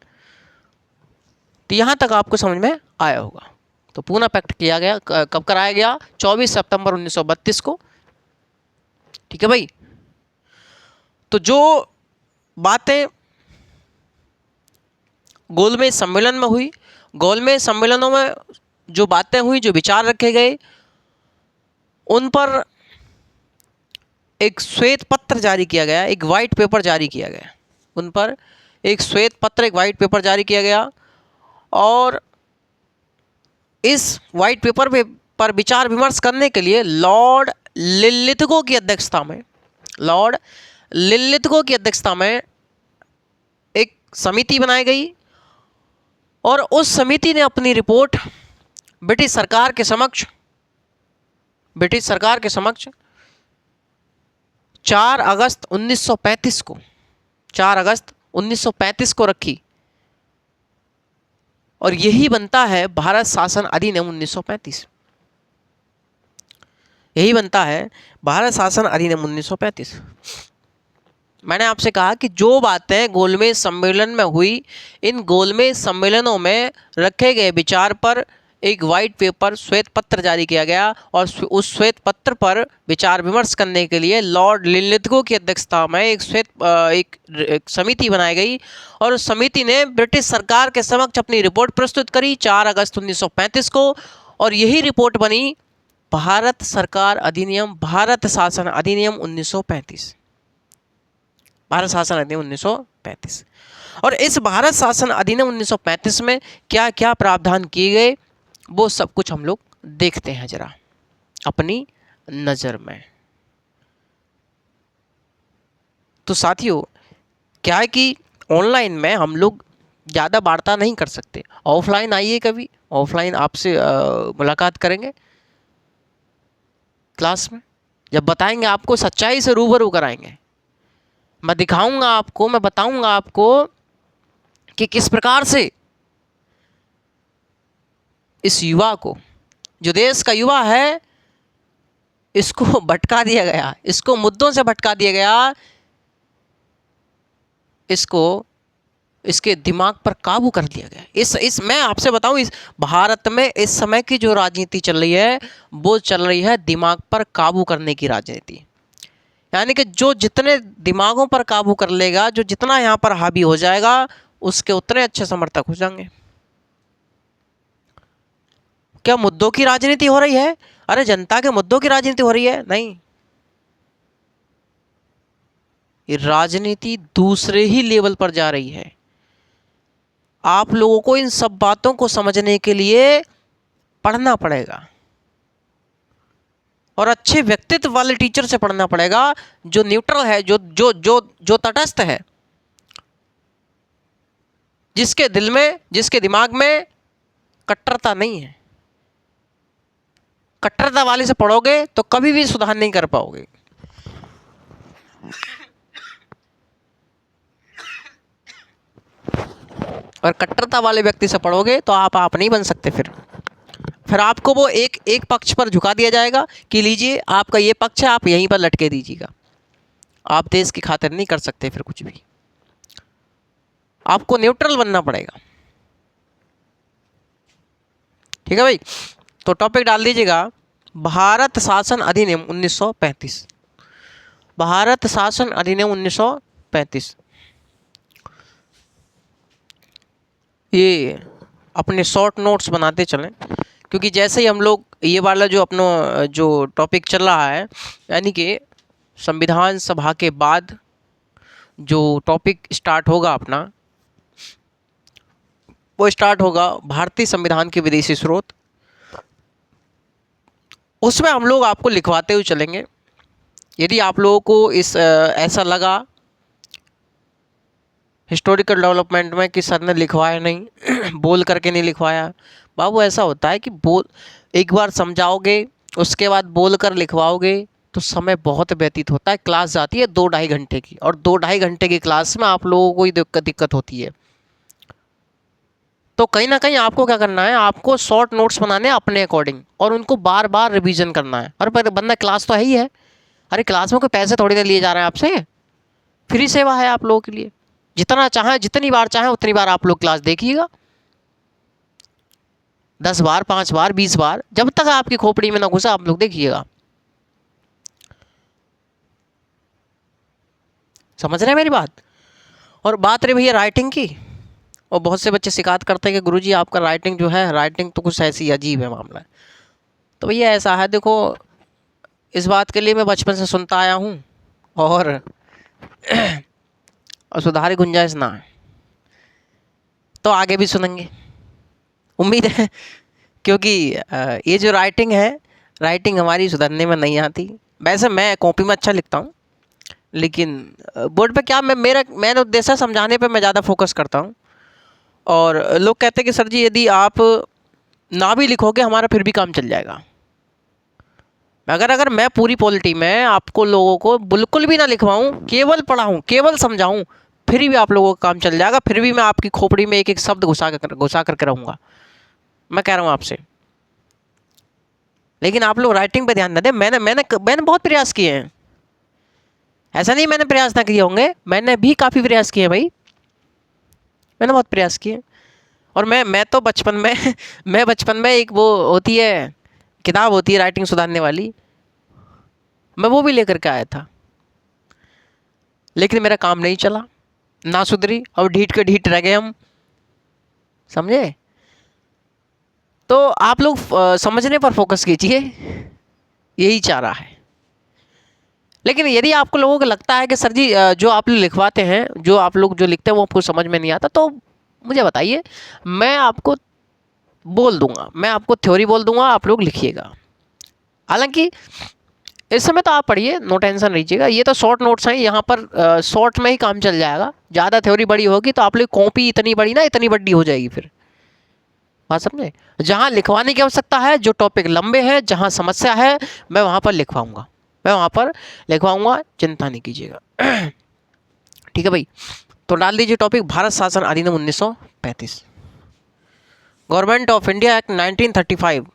तो यहां तक आपको समझ में आया होगा। तो पूना पैक्ट किया गया, कब कराया गया? 24 सितंबर 1932 को। ठीक है भाई। तो जो बातें गोलमेज सम्मेलन में हुई, गोलमेज सम्मेलनों में जो बातें हुई, जो विचार रखे गए, उन पर एक श्वेत पत्र जारी किया गया, एक वाइट पेपर जारी किया गया। उन पर एक श्वेत पत्र, एक वाइट पेपर जारी किया गया। और इस वाइट पेपर पर विचार विमर्श करने के लिए लॉर्ड लिलिथगो की अध्यक्षता में एक समिति बनाई गई और उस समिति ने अपनी रिपोर्ट ब्रिटिश सरकार के समक्ष 4 अगस्त 1935 को रखी। और यही बनता है भारत शासन अधिनियम 1935। यही बनता है भारत शासन अधिनियम 1935। मैंने आपसे कहा कि जो बातें गोलमेज सम्मेलन में हुई, इन गोलमेज सम्मेलनों में रखे गए विचार पर एक वाइट पेपर, श्वेत पत्र जारी किया गया और उस श्वेत पत्र पर विचार विमर्श करने के लिए लॉर्ड लिलिथगो की अध्यक्षता में एक समिति बनाई गई। और उस समिति ने ब्रिटिश सरकार के समक्ष अपनी रिपोर्ट प्रस्तुत करी 4 अगस्त 1935 को। और यही रिपोर्ट बनी भारत शासन अधिनियम 1935। भारत शासन अधिनियम 1935। और इस भारत शासन अधिनियम 1935 में क्या क्या प्रावधान किए गए वो सब कुछ हम लोग देखते हैं जरा अपनी नज़र में। तो साथियों क्या है कि ऑनलाइन में हम लोग ज़्यादा वार्ता नहीं कर सकते, ऑफलाइन आइए, कभी ऑफलाइन आपसे मुलाकात करेंगे क्लास में, जब बताएंगे आपको, सच्चाई से रूबरू कराएंगे, मैं दिखाऊंगा आपको, मैं बताऊंगा आपको कि किस प्रकार से इस युवा को, जो देश का युवा है, इसको भटका दिया गया, इसको मुद्दों से भटका दिया गया, इसको इसके दिमाग पर काबू कर लिया गया। इस मैं आपसे बताऊं, इस भारत में इस समय की जो राजनीति चल रही है वो चल रही है दिमाग पर काबू करने की राजनीति। यानी कि जो जितने दिमागों पर काबू कर लेगा, जो जितना यहाँ पर हावी हो जाएगा, उसके उतने अच्छे समर्थक हो जाएंगे। क्या मुद्दों की राजनीति हो रही है? अरे जनता के मुद्दों की राजनीति हो रही है? नहीं, ये राजनीति दूसरे ही लेवल पर जा रही है। आप लोगों को इन सब बातों को समझने के लिए पढ़ना पड़ेगा, और अच्छे व्यक्तित्व वाले टीचर से पढ़ना पड़ेगा, जो न्यूट्रल है, जो जो जो जो तटस्थ है, जिसके दिल में, जिसके दिमाग में कट्टरता नहीं है। कट्टरता वाले से पढ़ोगे तो कभी भी सुधार नहीं कर पाओगे। और कट्टरता वाले व्यक्ति से पढ़ोगे तो आप नहीं बन सकते। फिर आपको वो एक पक्ष पर झुका दिया जाएगा कि लीजिए आपका ये पक्ष है, आप यहीं पर लटके दीजिएगा। आप देश की खातिर नहीं कर सकते फिर कुछ भी, आपको न्यूट्रल बनना पड़ेगा। ठीक है भाई, तो टॉपिक डाल दीजिएगा भारत शासन अधिनियम 1935। भारत शासन अधिनियम 1935। ये अपने शॉर्ट नोट्स बनाते चलें, क्योंकि जैसे ही हम लोग ये वाला जो अपना जो टॉपिक चल रहा है, यानी कि संविधान सभा के बाद जो टॉपिक स्टार्ट होगा अपना, वो स्टार्ट होगा भारतीय संविधान के विदेशी स्रोत। उसमें हम लोग आपको लिखवाते हुए चलेंगे। यदि आप लोगों को ऐसा लगा हिस्टोरिकल डेवलपमेंट में कि सर ने लिखवाया नहीं बोल करके नहीं लिखवाया, बाबू ऐसा होता है कि बोल एक बार समझाओगे, उसके बाद बोल कर लिखवाओगे तो समय बहुत व्यतीत होता है। क्लास जाती है 2-2.5 घंटे की, और 2-2.5 घंटे की क्लास में आप लोगों को ही दिक्कत होती है। तो कहीं ना कहीं आपको क्या करना है, आपको शॉर्ट नोट्स बनाने हैं अपने अकॉर्डिंग, और उनको बार बार रिवीजन करना है। और बंदा क्लास तो है ही है, अरे क्लास में कोई पैसे थोड़ी ना लिए जा रहे हैं आपसे, फ्री सेवा है आप लोगों के लिए। जितना चाहें, जितनी बार चाहें उतनी बार आप लोग क्लास देखिएगा, 10 बार, 5 बार, 20 बार, जब तक आपकी खोपड़ी में ना घुसा आप लोग देखिएगा। समझ रहे हैं मेरी बात? और बात रही भैया राइटिंग की, और बहुत से बच्चे शिकायत करते हैं कि गुरुजी आपका राइटिंग जो है, राइटिंग तो कुछ ऐसी अजीब है मामला। तो भैया ऐसा है, देखो इस बात के लिए मैं बचपन से सुनता आया हूँ, और सुधार की गुंजाइश ना है तो आगे भी सुनेंगे, उम्मीद है। क्योंकि ये जो राइटिंग है, राइटिंग हमारी सुधरने में नहीं आती। वैसे मैं कॉपी में अच्छा लिखता हूँ, लेकिन बोर्ड पे क्या, मेरा उद्देश्य समझाने पे मैं ज़्यादा फोकस करता हूँ। और लोग कहते हैं कि सर जी यदि आप ना भी लिखोगे हमारा फिर भी काम चल जाएगा। अगर मैं पूरी पॉलिटी में आपको लोगों को बिल्कुल भी ना लिखवाऊँ, केवल पढ़ाऊँ, केवल समझाऊँ, फिर भी आप लोगों का काम चल जाएगा। फिर भी मैं आपकी खोपड़ी में एक एक शब्द घुसा करके रहूँगा, मैं कह रहा हूँ आपसे। लेकिन आप लोग राइटिंग पे ध्यान न दें। मैंने बहुत प्रयास किए हैं, ऐसा नहीं मैंने प्रयास ना किए होंगे, मैंने भी काफ़ी प्रयास किए भाई, मैंने बहुत प्रयास किए। और मैं तो बचपन में मैं बचपन में एक वो होती है किताब, होती है राइटिंग सुधारने वाली, मैं वो भी लेकर के आया था, लेकिन मेरा काम नहीं चला, ना सुधरी, और ढीठ के ढीठ रह गए हम, समझे? तो आप लोग समझने पर फोकस कीजिए, यही चाह रहा है। लेकिन यदि आपको लोगों को लगता है कि सर जी जो आप लोग लिखवाते हैं, जो आप लोग जो लिखते हैं वो आपको समझ में नहीं आता, तो मुझे बताइए, मैं आपको बोल दूंगा, मैं आपको थ्योरी बोल दूंगा, आप लोग लिखिएगा। हालांकि इस समय तो आप पढ़िए, नो टेंशन लीजिएगा, ये तो शॉर्ट नोट्स हैं, यहाँ पर शॉर्ट में ही काम चल जाएगा। ज़्यादा थ्योरी बड़ी होगी तो आप लोग कॉपी इतनी बड़ी ना इतनी बड़ी हो जाएगी फिर, बात समझे। जहाँ लिखवाने की आवश्यकता है, जो टॉपिक लंबे हैं, जहाँ समस्या है, मैं वहाँ पर लिखवाऊंगा, मैं वहाँ पर लिखवाऊंगा, चिंता नहीं कीजिएगा। ठीक है भाई, तो डाल दीजिए टॉपिक भारत शासन अधिनियम 1935, गवर्नमेंट ऑफ इंडिया एक्ट 1935।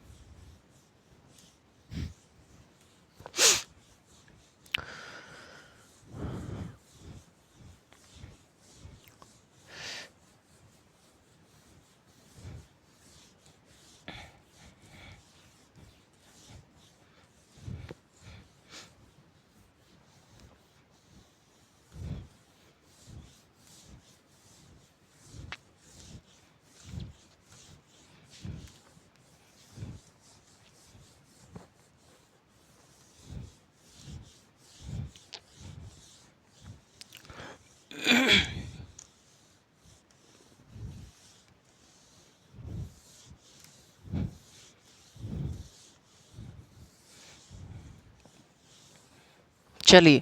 चलिए,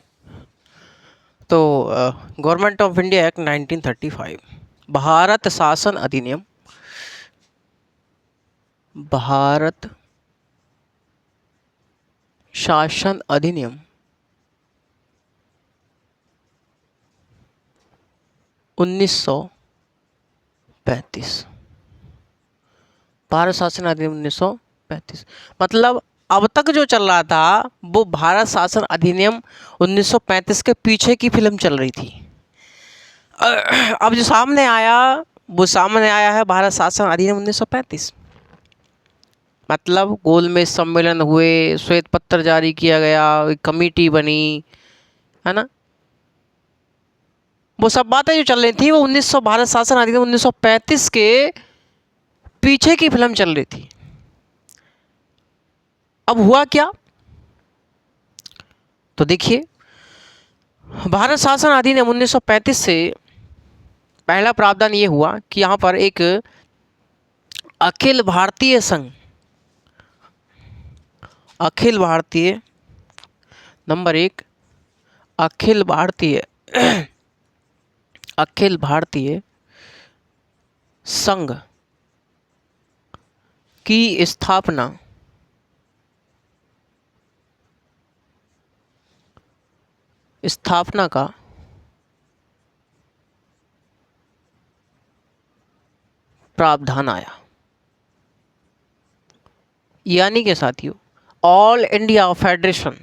तो government of India act 1935, Bharat शासन अधिनियम, भारत शासन अधिनियम 1935, भारत शासन अधिनियम 1935, मतलब अब तक जो चल रहा था वो भारत शासन अधिनियम 1935 के पीछे की फिल्म चल रही थी। अब जो सामने आया, वो सामने आया है भारत शासन अधिनियम 1935। मतलब गोलमेज सम्मेलन हुए, श्वेत पत्र जारी किया गया, एक कमेटी बनी, है ना, वो सब बातें जो चल रही थी वो 1900 भारत शासन अधिनियम 1935 के पीछे की फिल्म चल रही थी। अब हुआ क्या, तो देखिए, भारत शासन अधिनियम 1935 से पहला प्रावधान ये हुआ कि यहाँ पर एक अखिल भारतीय संघ, अखिल भारतीय, नंबर एक, अखिल भारतीय अखिल भारतीय संघ की स्थापना का प्रावधान आया। यानी कि साथियों, all India federation,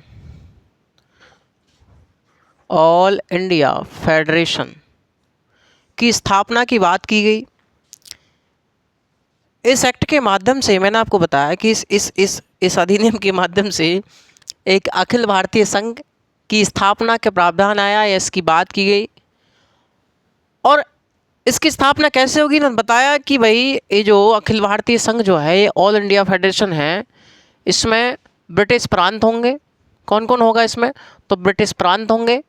all India federation की स्थापना की बात की गई। इस एक्ट के माध्यम से मैंने आपको बताया कि इस अधिनियम के माध्यम से एक अखिल भारतीय संघ की स्थापना के प्रावधान आया, या इसकी बात की गई। और इसकी स्थापना कैसे होगी, ना बताया कि भाई ये जो अखिल भारतीय संघ जो है, ये ऑल इंडिया फेडरेशन है, इसमें ब्रिटिश प्रांत होंगे। कौन कौन होगा इसमें, तो ब्रिटिश प्रांत होंगे,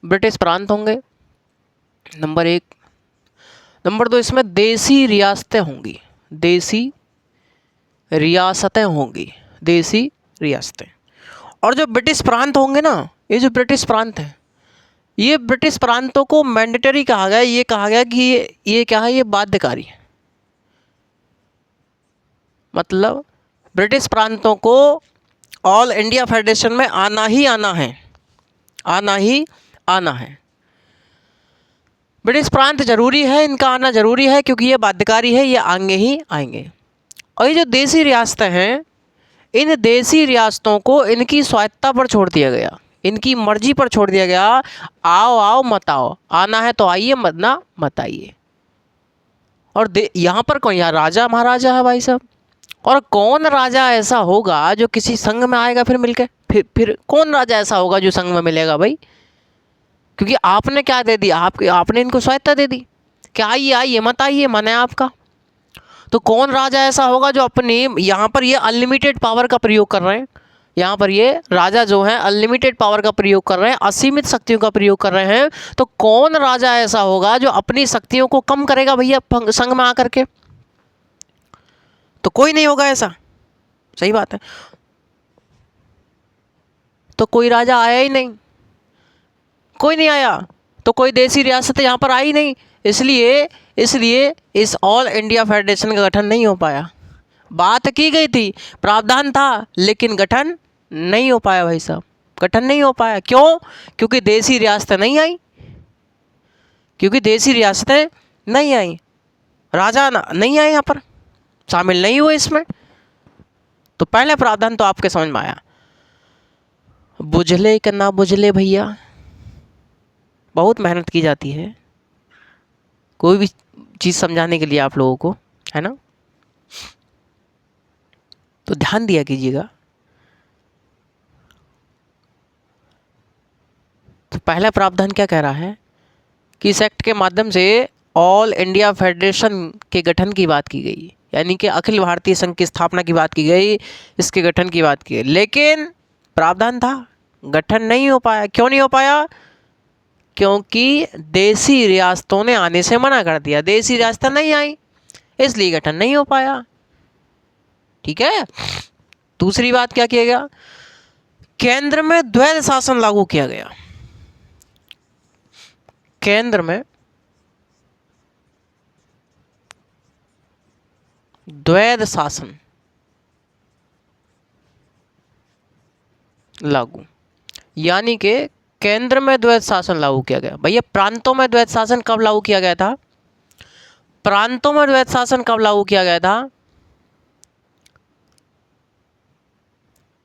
ब्रिटिश प्रांत होंगे, नंबर एक। नंबर दो, इसमें देसी रियासतें होंगी, देसी रियासतें होंगी, देसी रियासतें। और जो ब्रिटिश प्रांत होंगे ना, ये जो ब्रिटिश प्रांत हैं, ये ब्रिटिश प्रांतों को मैंडेटरी कहा गया, ये कहा गया कि ये क्या है, ये बाध्यकारी है। मतलब ब्रिटिश प्रांतों को ऑल इंडिया फेडरेशन में आना ही आना है, आना ही आना है। ब्रिटिश प्रांत जरूरी है, इनका आना जरूरी है, क्योंकि ये बाध्यकारी है, ये आएंगे ही आएंगे। और ये जो देसी रियासतें हैं, इन देसी रियासतों को इनकी स्वायत्ता पर छोड़ दिया गया, इनकी मर्जी पर छोड़ दिया गया। आओ आओ मत आओ, आना है तो आइए, मत ना मत आइए। और यहाँ पर कौन, यहाँ राजा महाराजा है भाई साहब। और कौन राजा ऐसा होगा जो किसी संघ में आएगा फिर मिलके, फिर कौन राजा ऐसा होगा जो संघ में मिलेगा भाई। क्योंकि आपने क्या दे दिया, आपने इनको स्वायत्ता दे दी कि आइए आइए मत आइए, मन है आपका। तो कौन राजा ऐसा होगा जो अपने यहाँ पर ये अनलिमिटेड पावर का प्रयोग कर रहे हैं। यहाँ पर ये राजा जो है अनलिमिटेड पावर का प्रयोग कर रहे हैं, असीमित शक्तियों का प्रयोग कर रहे हैं, तो कौन राजा ऐसा होगा जो अपनी शक्तियों को कम करेगा भैया संघ में आकर के? तो कोई नहीं होगा ऐसा। सही बात है। तो कोई राजा आया ही नहीं, कोई नहीं आया, तो कोई देसी रियासत यहाँ पर आई नहीं, इसलिए इसलिए इस ऑल इंडिया फेडरेशन का गठन नहीं हो पाया। बात की गई थी, प्रावधान था, लेकिन गठन नहीं हो पाया भाई साहब, गठन नहीं हो पाया। क्यों? क्योंकि देसी रियासतें नहीं आई, क्योंकि देसी रियासतें नहीं आई, राजा नहीं आए यहाँ पर, शामिल नहीं हुए इसमें। तो पहले प्रावधान तो आपके समझ में आया। बुझले कि ना बुझले भैया, बहुत मेहनत की जाती है कोई भी चीज़ समझाने के लिए आप लोगों को, है ना? तो ध्यान दिया कीजिएगा। तो पहला प्रावधान क्या कह रहा है कि इस एक्ट के माध्यम से ऑल इंडिया फेडरेशन के गठन की बात की गई, यानी कि अखिल भारतीय संघ की स्थापना की बात की गई, इसके गठन की बात की गई, लेकिन प्रावधान था, गठन नहीं हो पाया। क्यों नहीं हो पाया? क्योंकि देसी रियासतों ने आने से मना कर दिया, देसी रियासतें नहीं आई, इसलिए गठन नहीं हो पाया। ठीक है। दूसरी बात क्या किया गया? केंद्र में द्वैध शासन लागू किया गया। केंद्र में द्वैध शासन लागू, यानी कि केंद्र में द्वैध शासन लागू किया गया। भैया प्रांतों में द्वैध शासन कब लागू किया गया था? प्रांतों में द्वैध शासन कब लागू किया गया था?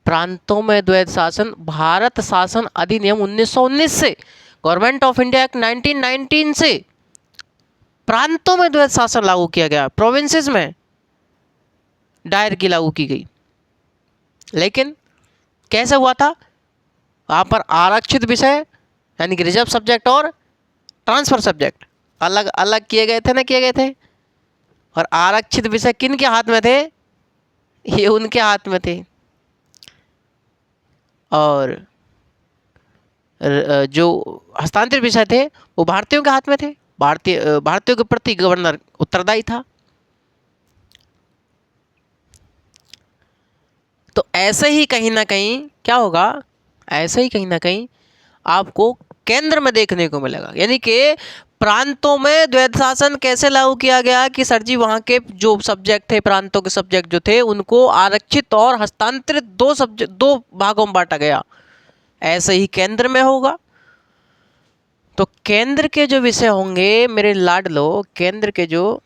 प्रांतों में द्वैध शासन भारत शासन अधिनियम 1919 से, गवर्नमेंट ऑफ इंडिया एक्ट 1919 से प्रांतों में द्वैध शासन लागू किया गया, प्रोविंसेस में दायर की लागू की गई। लेकिन कैसे हुआ था? वहाँ पर आरक्षित विषय यानी कि रिजर्व सब्जेक्ट और ट्रांसफर सब्जेक्ट अलग अलग किए गए थे ना, किए गए थे। और आरक्षित विषय किन के हाथ में थे? ये उनके हाथ में थे। और जो हस्तांतरित विषय थे वो भारतीयों के हाथ में थे। भारतीयों के प्रति गवर्नर उत्तरदायी था। तो ऐसे ही कहीं ना कहीं क्या होगा, ऐसे ही कहीं ना कहीं आपको केंद्र में देखने को मिलेगा। यानी कि प्रांतों में द्वैध शासन कैसे लागू किया गया कि सर जी वहाँ के जो सब्जेक्ट थे, प्रांतों के सब्जेक्ट जो थे, उनको आरक्षित और हस्तांतरित दो भागों में बांटा गया। ऐसे ही केंद्र में होगा। तो केंद्र के जो विषय होंगे मेरे लाडलो, केंद्र के जो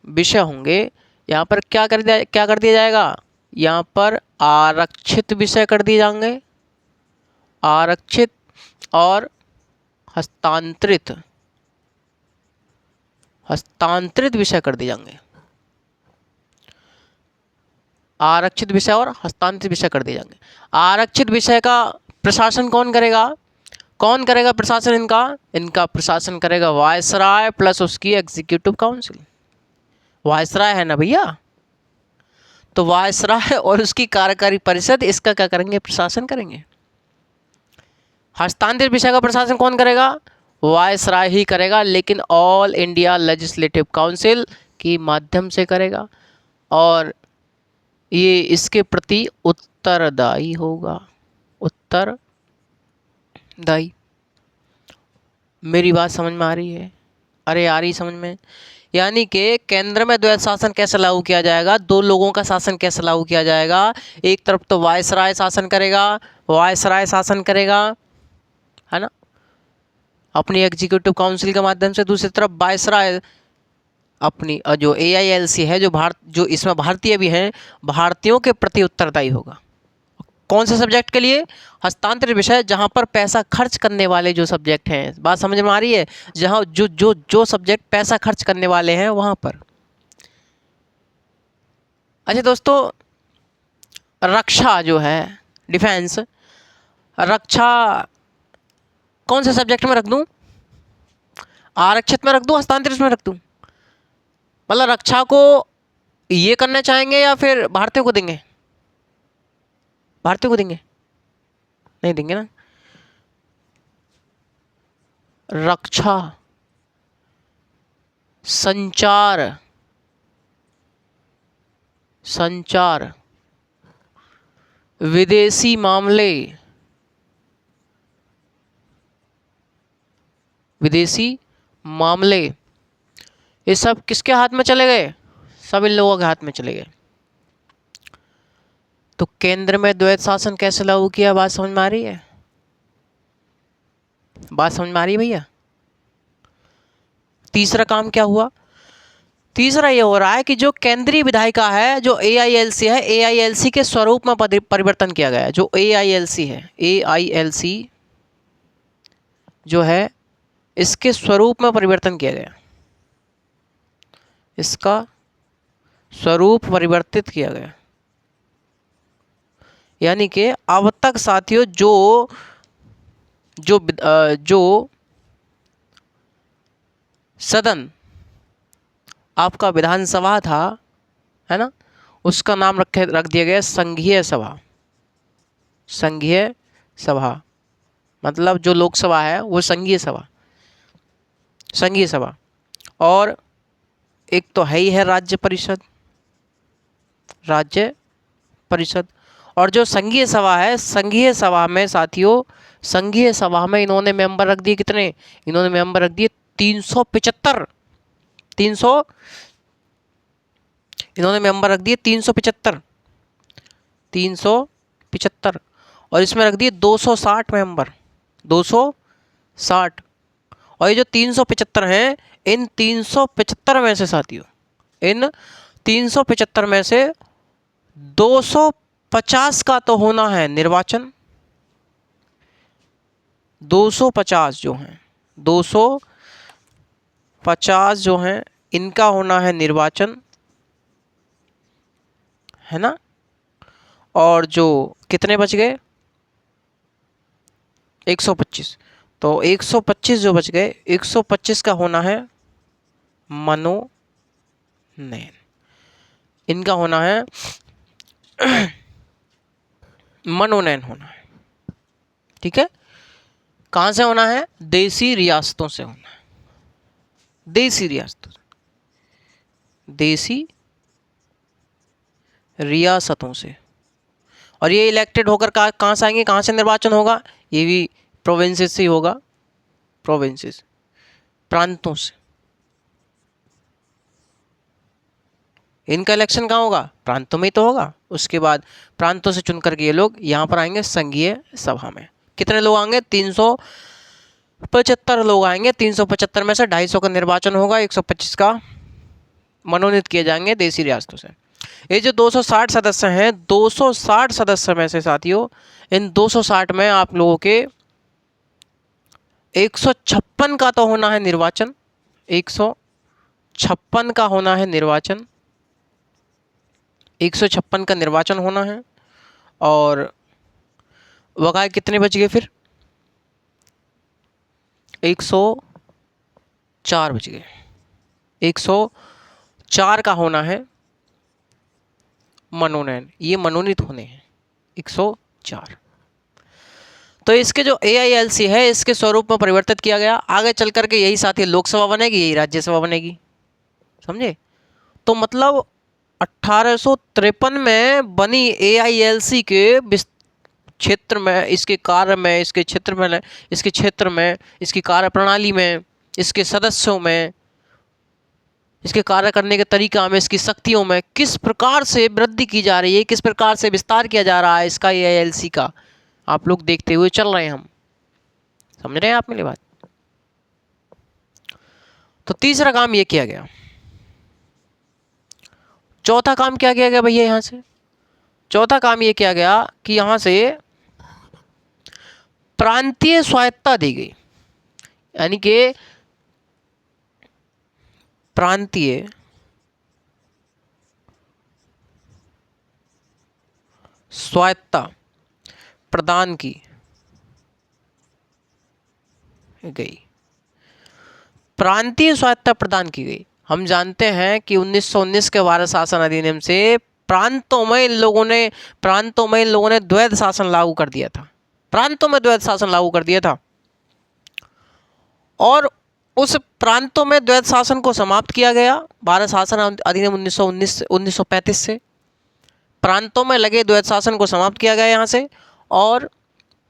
विषय होंगे यहाँ पर क्या कर दिया जाएगा? यहाँ पर आरक्षित विषय कर दिए जाएंगे, आरक्षित और हस्तांतरित विषय कर दिए जाएंगे। आरक्षित विषय और हस्तांतरित विषय कर दिए जाएंगे। आरक्षित विषय का प्रशासन कौन करेगा? कौन करेगा प्रशासन इनका प्रशासन करेगा वायसराय प्लस उसकी एग्जीक्यूटिव काउंसिल। वायसराय है ना भैया, तो वायसराय और उसकी कार्यकारी परिषद इसका क्या करेंगे? प्रशासन करेंगे। हस्तांतरित विषय का प्रशासन कौन करेगा? वायसराय ही करेगा, लेकिन ऑल इंडिया लेजिस्लेटिव काउंसिल के माध्यम से करेगा और ये इसके प्रति उत्तरदायी होगा। उत्तरदायी। मेरी बात समझ में आ रही है? अरे आ रही समझ में? यानी कि केंद्र में द्वैध शासन कैसे लागू किया जाएगा? दो लोगों का शासन कैसे लागू किया जाएगा? एक तरफ तो वायसराय शासन करेगा, है ना, अपनी एग्जीक्यूटिव काउंसिल के माध्यम से। दूसरी तरफ वायसराय अपनी जो AILC है, जो इसमें भारतीय भी हैं, भारतीयों के प्रति उत्तरदायी होगा। कौन से सब्जेक्ट के लिए? हस्तांतरित विषय, जहां पर पैसा खर्च करने वाले जो सब्जेक्ट हैं। बात समझ में आ रही है? जहां जो सब्जेक्ट पैसा खर्च करने वाले हैं वहां पर। अच्छा दोस्तों, रक्षा जो है, डिफेंस, रक्षा कौन से सब्जेक्ट में रख दूं? आरक्षित में रख दूं, हस्तांतरित में रख दूं? मतलब रक्षा को ये करना चाहेंगे या फिर भारतीयों को देंगे? भारतीयों को देंगे? नहीं देंगे ना। रक्षा, संचार, संचार, विदेशी मामले, विदेशी मामले, ये सब किसके हाथ में चले गए? सब इन लोगों के हाथ में चले गए। तो केंद्र में द्वैत शासन कैसे लागू किया? बात समझ में आ रही है? बात समझ में आ रही है भैया? तीसरा काम क्या हुआ? तीसरा ये हो रहा है कि जो केंद्रीय विधायिका है, जो AILC है, AILC के स्वरूप में परिवर्तन किया गया है। जो AILC है, AILC जो है, इसके स्वरूप में परिवर्तन किया गया, इसका स्वरूप परिवर्तित किया गया। यानी कि अब तक साथियों जो जो जो सदन आपका विधानसभा था, है ना, उसका नाम रख दिया गया संघीय सभा। संघीय सभा मतलब जो लोकसभा है वो संघीय सभा, संघीय सभा। और एक तो है ही है राज्य परिषद, राज्य परिषद। और जो संघीय सभा है, संघीय सभा में साथियों, संघीय सभा में इन्होंने मेंबर रख दिए कितने? इन्होंने मेंबर रख दिए 375। 300 इन्होंने मेंबर रख दिए 375, 375। और इसमें रख दिए 260 मेंबर, 260। और ये जो 375 हैं, इन 375 में से साथियों, इन 375 में से 250 का तो होना है निर्वाचन। 250 जो हैं, 250 जो हैं, इनका होना है निर्वाचन, है ना। और जो कितने बच गए? 125। तो 125 जो बच गए, 125 का होना है मनोनयन। इनका होना है मनोनयन होना है। ठीक है। कहाँ से होना है? देसी रियासतों से होना है, देसी रियासतों से, देसी रियासतों से। और ये इलेक्टेड होकर कहाँ से आएंगे? कहाँ से निर्वाचन होगा? ये भी प्रोविंसेस से ही होगा, प्रोविंसेस, प्रांतों से। इनका इलेक्शन कहाँ होगा? प्रांतों में ही तो होगा। उसके बाद प्रांतों से चुन करके ये लोग यहाँ पर आएंगे संघीय सभा में। कितने लोग आएंगे? 375 लोग आएंगे। 375 में से 250 का निर्वाचन होगा, 125 का मनोनीत किए जाएंगे देसी रियासतों से। ये जो 260 सदस्य हैं, 260 सदस्य में से साथियों, इन 260 में आप लोगों के 156 का तो होना है निर्वाचन, 156 का होना है निर्वाचन, 156 का निर्वाचन होना है। और बकाया कितने बच गए फिर? 104 बच गए। 104 का होना है मनोनयन, ये मनोनीत होने हैं 104। तो इसके जो AILC है, इसके स्वरूप में परिवर्तित किया गया। आगे चल करके यही साथी लोकसभा बनेगी, यही राज्यसभा बनेगी। समझे? तो मतलब 1853 में बनी AILC के क्षेत्र में, इसके कार्य में, इसके क्षेत्र में, इसके क्षेत्र में, इसकी कार्य प्रणाली में, इसके सदस्यों में, इसके कार्य करने के तरीका में, इसकी शक्तियों में किस प्रकार से वृद्धि की जा रही है, किस प्रकार से विस्तार किया जा रहा है इसका, AILC का, आप लोग देखते हुए चल रहे हैं। हम समझ रहे हैं आप मेरी बात? तो तीसरा काम ये किया गया। चौथा काम क्या किया गया भैया? यहां से चौथा काम ये किया गया कि यहां से प्रांतीय स्वायत्तता दी गई। यानी कि प्रांतीय स्वायत्तता प्रदान की गई, प्रांतीय स्वायत्तता प्रदान की गई। हम जानते हैं कि 1919 के भारत शासन अधिनियम से प्रांतों में इन लोगों ने द्वैध शासन लागू कर दिया था, प्रांतों में द्वैध शासन लागू कर दिया था। और उस प्रांतों में द्वैध शासन को समाप्त किया गया भारत शासन अधिनियम 1935 से। प्रांतों में लगे द्वैध शासन को समाप्त किया गया यहाँ से, और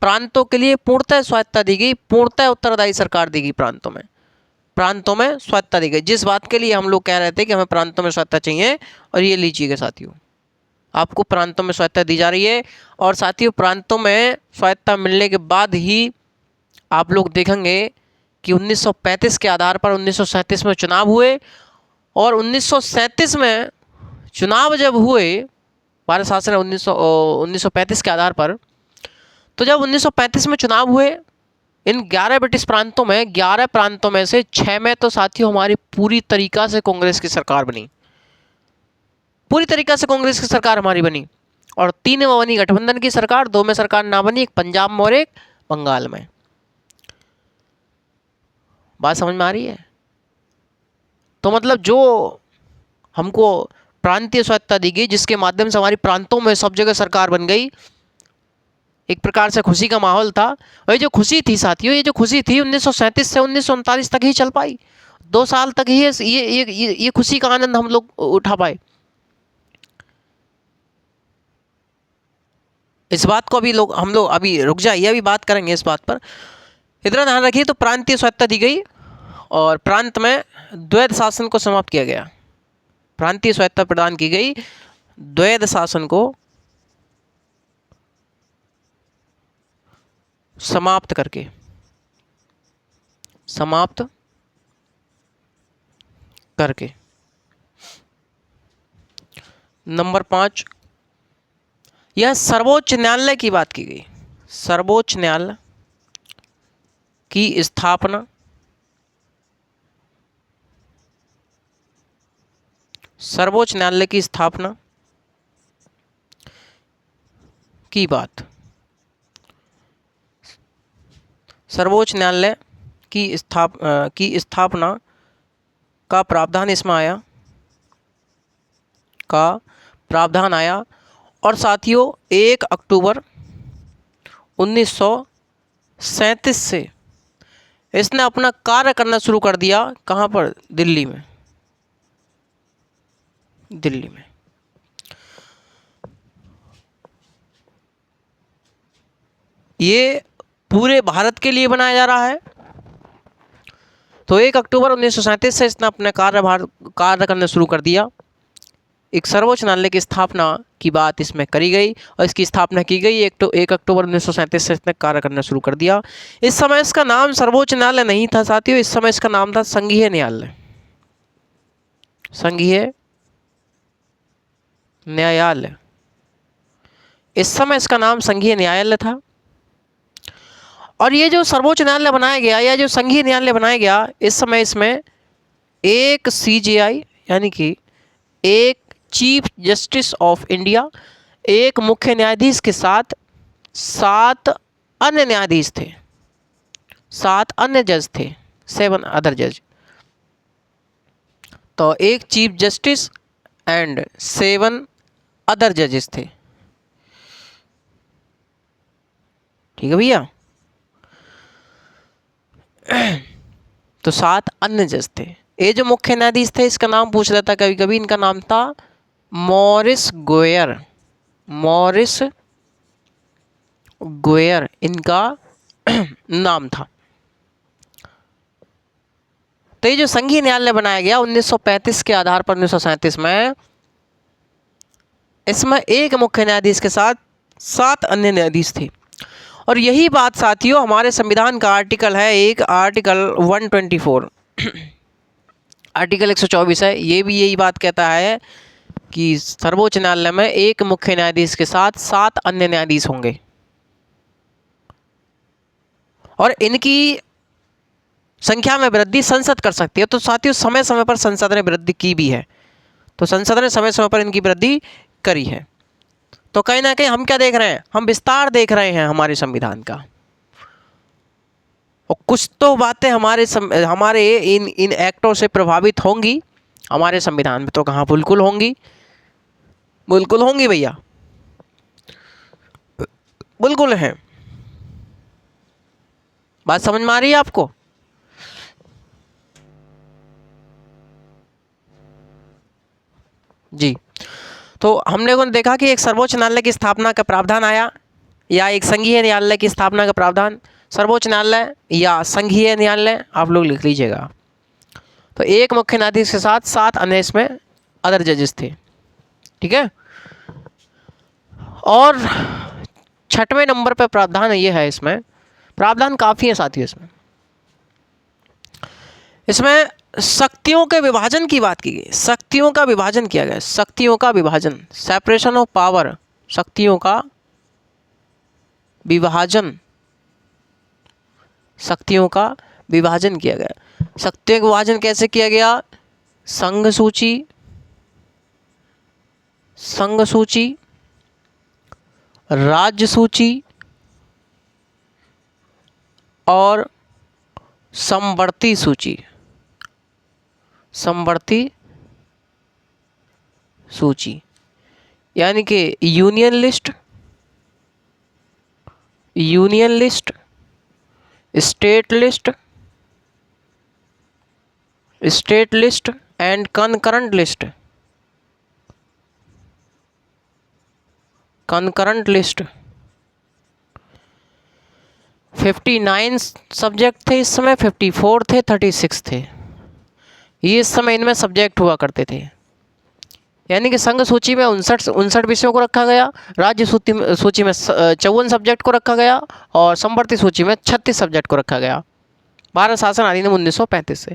प्रांतों के लिए पूर्णतः स्वायत्तता दी गई, पूर्णतः उत्तरदायी सरकार दी गई। प्रांतों में स्वायत्तता दी गई, जिस बात के लिए हम लोग कह रहे थे कि हमें प्रांतों में स्वायत्तता चाहिए, और ये लीजिएगा साथियों, आपको प्रांतों में स्वायत्तता दी जा रही है। और साथियों, प्रांतों में स्वायत्तता मिलने के बाद ही आप लोग देखेंगे कि 1935 के आधार पर 1937 में चुनाव हुए, और 1937 में चुनाव जब हुए भारत शासन 1935 के आधार पर, तो जब 1935 में चुनाव हुए इन 11 ब्रिटिश प्रांतों में, 11 प्रांतों में से 6 में तो साथियों हमारी पूरी तरीका से कांग्रेस की सरकार बनी, पूरी तरीका से कांग्रेस की सरकार हमारी बनी। और 3 में बनी गठबंधन की सरकार, 2 में सरकार ना बनी, एक पंजाब में और एक बंगाल में। बात समझ में आ रही है? तो मतलब जो हमको प्रांतीय स्वायत्तता दी गई, जिसके माध्यम से हमारी प्रांतों में सब जगह सरकार बन गई, एक प्रकार से खुशी का माहौल था। वही जो खुशी थी साथियों, ये जो खुशी थी 1937 से 1939 तक ही चल पाई, 2 साल तक ही ये खुशी का आनंद हम लोग उठा पाए। इस बात को हम लोग अभी रुक जाइए, अभी बात करेंगे इस बात पर, इतना ध्यान रखिए। तो प्रांतीय स्वायत्तता दी गई और प्रांत में द्वैध शासन को समाप्त किया गया, प्रांतीय स्वायत्तता प्रदान की गई, द्वैध शासन को समाप्त करके। नंबर 5, यह सर्वोच्च न्यायालय की बात की गई, सर्वोच्च न्यायालय की स्थापना, सर्वोच्च न्यायालय की स्थापना की बात, सर्वोच्च न्यायालय की स्थापना का प्रावधान इसमें आया, और साथियों 1 अक्टूबर 1937 से इसने अपना कार्य करना शुरू कर दिया। कहाँ पर? दिल्ली में। ये पूरे भारत के लिए बनाया जा रहा है। तो 1 अक्टूबर 1937 से इसने अपना कार्य करना शुरू कर दिया। एक सर्वोच्च न्यायालय की स्थापना की बात इसमें करी गई और इसकी स्थापना की गई 1 अक्टूबर 1937 से इसने कार्य करना शुरू कर दिया। इस समय इसका नाम सर्वोच्च न्यायालय नहीं था साथियों, इस समय इसका नाम था संघीय न्यायालय। संघीय न्यायालय, इस समय इसका नाम संघीय न्यायालय था। और ये जो सर्वोच्च न्यायालय बनाया गया या जो संघीय न्यायालय बनाया गया, इस समय इसमें एक CJI यानी कि एक चीफ जस्टिस ऑफ इंडिया, एक मुख्य न्यायाधीश के साथ 7 अन्य न्यायाधीश थे, 7 अन्य जज थे, 7 अदर जज। तो एक चीफ जस्टिस एंड 7 अदर जजेस थे। ठीक है भैया? तो 7 अन्य जज थे। ये जो मुख्य न्यायाधीश थे, इसका नाम पूछ लेता कभी कभी, इनका नाम था मॉरिस गोयर, इनका नाम था। तो ये जो संघीय न्यायालय बनाया गया 1935 के आधार पर 1937 में, इसमें एक मुख्य न्यायाधीश के साथ 7 अन्य न्यायाधीश थे। और यही बात साथियों हमारे संविधान का आर्टिकल है, एक आर्टिकल 124 आर्टिकल 124 है, ये भी यही बात कहता है कि सर्वोच्च न्यायालय में एक मुख्य न्यायाधीश के साथ 7 अन्य न्यायाधीश होंगे और इनकी संख्या में वृद्धि संसद कर सकती है। तो साथियों समय समय पर संसद ने वृद्धि की भी है, तो संसद ने समय समय पर इनकी वृद्धि करी है। तो कहीं ना कहीं हम क्या देख रहे हैं? हम विस्तार देख रहे हैं हमारे संविधान का, और कुछ तो बातें हमारे इन एक्टों से प्रभावित होंगी, हमारे संविधान में तो कहाँ बिल्कुल होंगी। बिल्कुल होंगी भैया, बिल्कुल हैं। बात समझ में आ रही है आपको? जी। तो हमने को देखा कि एक सर्वोच्च न्यायालय की स्थापना का प्रावधान आया, या एक संघीय न्यायालय की स्थापना का प्रावधान। सर्वोच्च न्यायालय या संघीय न्यायालय आप लोग लिख लीजिएगा। तो एक मुख्य न्यायाधीश के साथ 7 अन्य इसमें अदर जजेस थे, ठीक है। और 6वें नंबर पर प्रावधान ये है, इसमें प्रावधान काफ़ी है साथियों। इसमें शक्तियों के विभाजन की बात की गई, शक्तियों का विभाजन किया गया, शक्तियों का विभाजन, सेपरेशन ऑफ पावर, शक्तियों का विभाजन, शक्तियों का विभाजन किया गया। शक्तियों का विभाजन कैसे किया गया? संघ सूची, संघ सूची, राज्य सूची और समवर्ती सूची, समवर्ती सूची, यानी कि union list, union list, state list, state list and concurrent list, concurrent list. 59 subject थे इस समय, 54 थे, 36 थे, ये इस समय इनमें सब्जेक्ट हुआ करते थे। यानी कि संघ सूची में 59 विषयों को रखा गया, राज्य सूची में 54 सब्जेक्ट को रखा गया, और समवर्ती सूची में 36 सब्जेक्ट को रखा गया, भारत शासन अधिनियम 1935 से।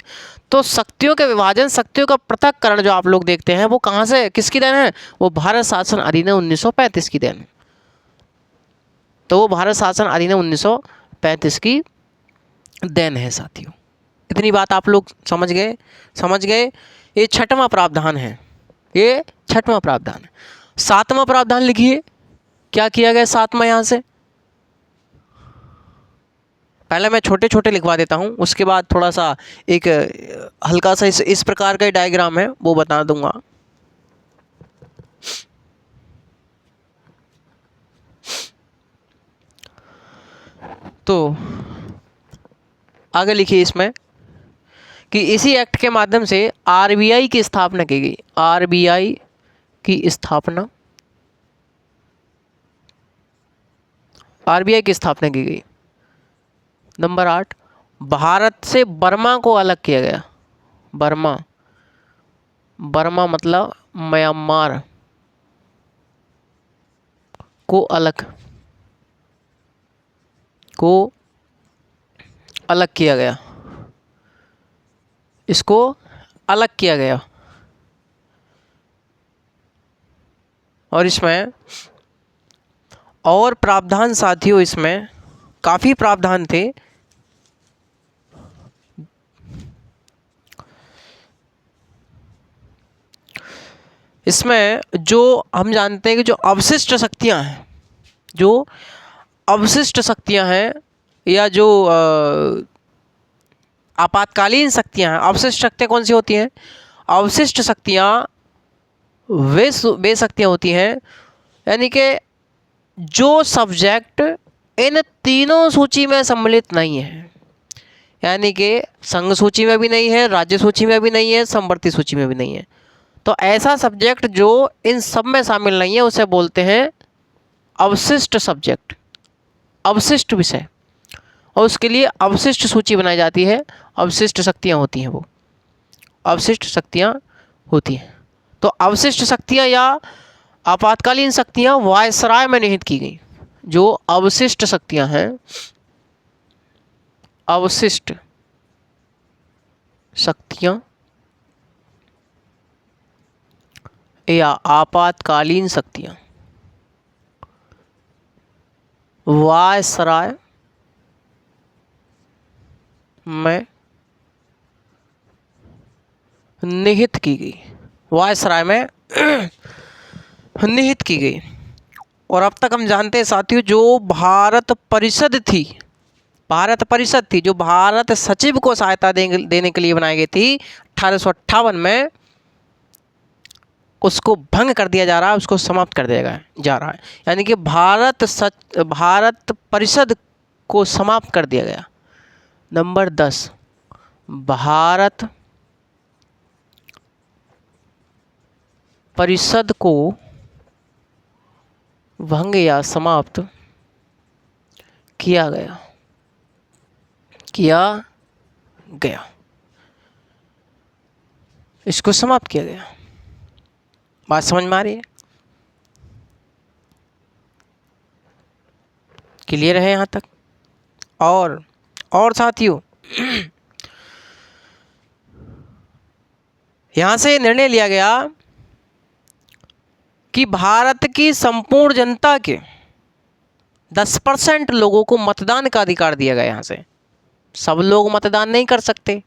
तो शक्तियों के विभाजन, शक्तियों का पृथक्करण जो आप लोग देखते हैं, वो कहाँ से, किसकी देन है? वो भारत शासन अधिनियम 1935 की देन। तो वो भारत शासन अधिनियम 1935 की देन है साथियों। इतनी बात आप लोग समझ गए? समझ गए? ये 6वां प्रावधान है, ये 6वां प्रावधान है। 7वां प्रावधान लिखिए, क्या किया गया 7वां यहाँ से? पहले मैं छोटे छोटे लिखवा देता हूँ, उसके बाद थोड़ा सा एक हल्का सा इस प्रकार का डायग्राम है वो बता दूंगा। तो आगे लिखिए इसमें कि इसी एक्ट के माध्यम से आरबीआई की स्थापना की गई, आरबीआई की स्थापना, आरबीआई की स्थापना की गई। नंबर 8, भारत से बर्मा को अलग किया गया, बर्मा, बर्मा मतलब म्यांमार को अलग, को अलग किया गया, इसको अलग किया गया। और इसमें और प्रावधान साथियों, इसमें काफ़ी प्रावधान थे। इसमें जो हम जानते हैं कि जो अवशिष्ट शक्तियां हैं, जो अवशिष्ट शक्तियां हैं, या जो आपातकालीन शक्तियां हैं, अवशिष्ट शक्तियां कौन सी होती हैं? अवशिष्ट शक्तियां वे शक्तियां होती हैं, यानी कि जो सब्जेक्ट इन तीनों सूची में सम्मिलित नहीं है, यानी कि संघ सूची में भी नहीं है, राज्य सूची में भी नहीं है, समवर्ती सूची में भी नहीं है। तो ऐसा सब्जेक्ट जो इन सब में शामिल नहीं है उसे बोलते हैं अवशिष्ट सब्जेक्ट, अवशिष्ट विषय। और उसके लिए अवशिष्ट सूची बनाई जाती है, अवशिष्ट शक्तियाँ होती हैं, वो अवशिष्ट शक्तियाँ होती हैं। तो अवशिष्ट शक्तियाँ या आपातकालीन शक्तियाँ वायसराय में निहित की गई। जो अवशिष्ट शक्तियाँ हैं, अवशिष्ट शक्तियाँ या आपातकालीन शक्तियाँ वायसराय में निहित की गई, वायसराय में निहित की गई। और अब तक हम जानते हैं साथियों, जो भारत परिषद थी, भारत परिषद थी जो भारत सचिव को सहायता देने के लिए बनाई गई थी 1858 में, उसको भंग कर दिया जा रहा है, उसको समाप्त कर दिया जा रहा है। यानी कि भारत परिषद को समाप्त कर दिया गया। नंबर 10, भारत परिषद को भंग या समाप्त किया गया। इसको समाप्त किया गया। बात समझ में आ रही है? क्लियर है यहाँ तक? और साथियों, यहाँ से निर्णय लिया गया कि भारत की संपूर्ण जनता के 10% लोगों को मतदान का अधिकार दिया गया। यहाँ से सब लोग मतदान नहीं कर सकते,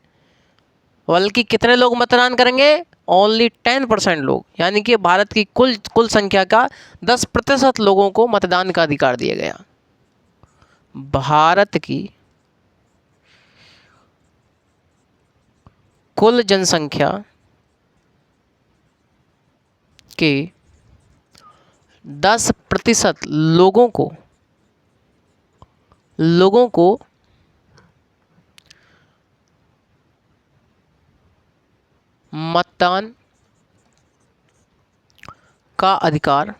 बल्कि कितने लोग मतदान करेंगे? ओनली 10% लोग, यानी कि भारत की कुल संख्या का 10% लोगों को मतदान का अधिकार दिया गया। भारत की कुल जनसंख्या के 10% लोगों को मतदान का अधिकार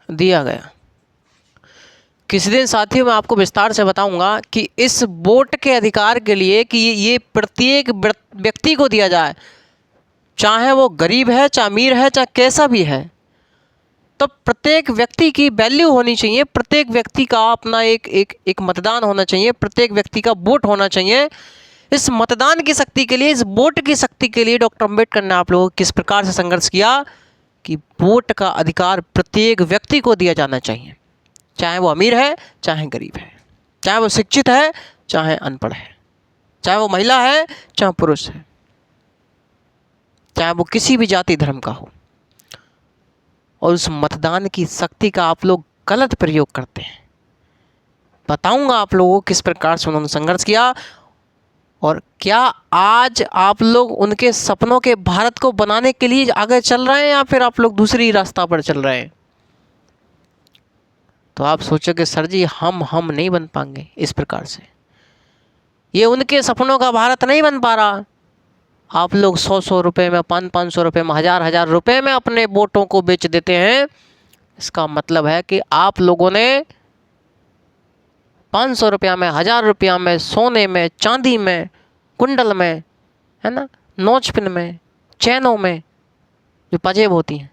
दिया गया। किसी दिन साथियों मैं आपको विस्तार से बताऊंगा कि इस वोट के अधिकार के लिए कि ये प्रत्येक व्यक्ति को दिया जाए, चाहे वो गरीब है, चाहे अमीर है, चाहे कैसा भी है। तो प्रत्येक व्यक्ति की वैल्यू होनी चाहिए, प्रत्येक व्यक्ति का अपना एक मतदान होना चाहिए, प्रत्येक व्यक्ति का वोट होना चाहिए। इस मतदान की शक्ति के लिए, इस वोट की शक्ति के लिए डॉक्टर अम्बेडकर ने आप लोगों को किस प्रकार से संघर्ष किया कि वोट का अधिकार प्रत्येक व्यक्ति को दिया जाना चाहिए, चाहे वो अमीर है, चाहे गरीब है, चाहे वो शिक्षित है, चाहे अनपढ़ है, चाहे वो महिला है, चाहे पुरुष है, चाहे वो किसी भी जाति धर्म का हो। और उस मतदान की शक्ति का आप लोग गलत प्रयोग करते हैं। बताऊंगा आप लोगों को किस प्रकार से उन्होंने संघर्ष किया और क्या आज आप लोग उनके सपनों के भारत को बनाने के लिए आगे चल रहे हैं या फिर आप लोग दूसरी रास्ता पर चल रहे हैं। तो आप सोचोगे सर जी हम नहीं बन पाएंगे इस प्रकार से, ये उनके सपनों का भारत नहीं बन पा रहा। आप लोग 100 रुपये में, 500 रुपये में, 1000 रुपये में अपने वोटों को बेच देते हैं। इसका मतलब है कि आप लोगों ने 500 रुपया में, 1000 रुपया में, सोने में, चांदी में, कुंडल में, है ना, नोचपिन में, चैनों में जो पजेब होती हैं,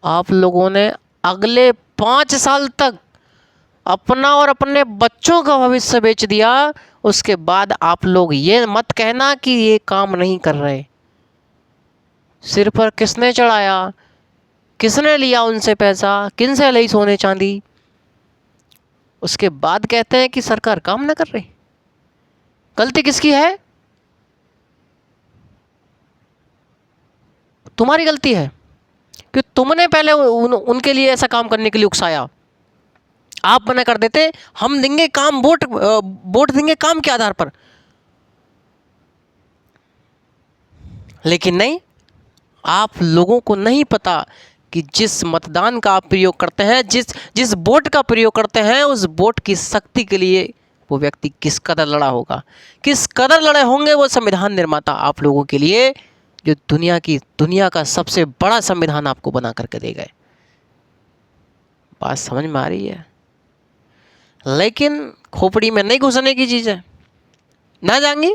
आप लोगों ने अगले 5 साल तक अपना और अपने बच्चों का भविष्य बेच दिया। उसके बाद आप लोग ये मत कहना कि ये काम नहीं कर रहे। सिर पर किसने चढ़ाया, किसने लिया उनसे पैसा, किन से ली सोने चांदी, उसके बाद कहते हैं कि सरकार काम ना कर रही। गलती किसकी है? तुम्हारी गलती है कि तुमने पहले उनके लिए ऐसा काम करने के लिए उकसाया। आप मना कर देते, हम देंगे काम, वोट देंगे काम के आधार पर, लेकिन नहीं, आप लोगों को नहीं पता कि जिस मतदान का आप प्रयोग करते हैं, जिस वोट का प्रयोग करते हैं, उस वोट की शक्ति के लिए वो व्यक्ति किस कदर लड़ा होगा, किस कदर लड़े होंगे वो संविधान निर्माता आप लोगों के लिए, जो दुनिया का सबसे बड़ा संविधान आपको बना करके दे गए। बात समझ में आ रही है? लेकिन खोपड़ी में नहीं घुसने की चीज़ है, ना जाएंगी।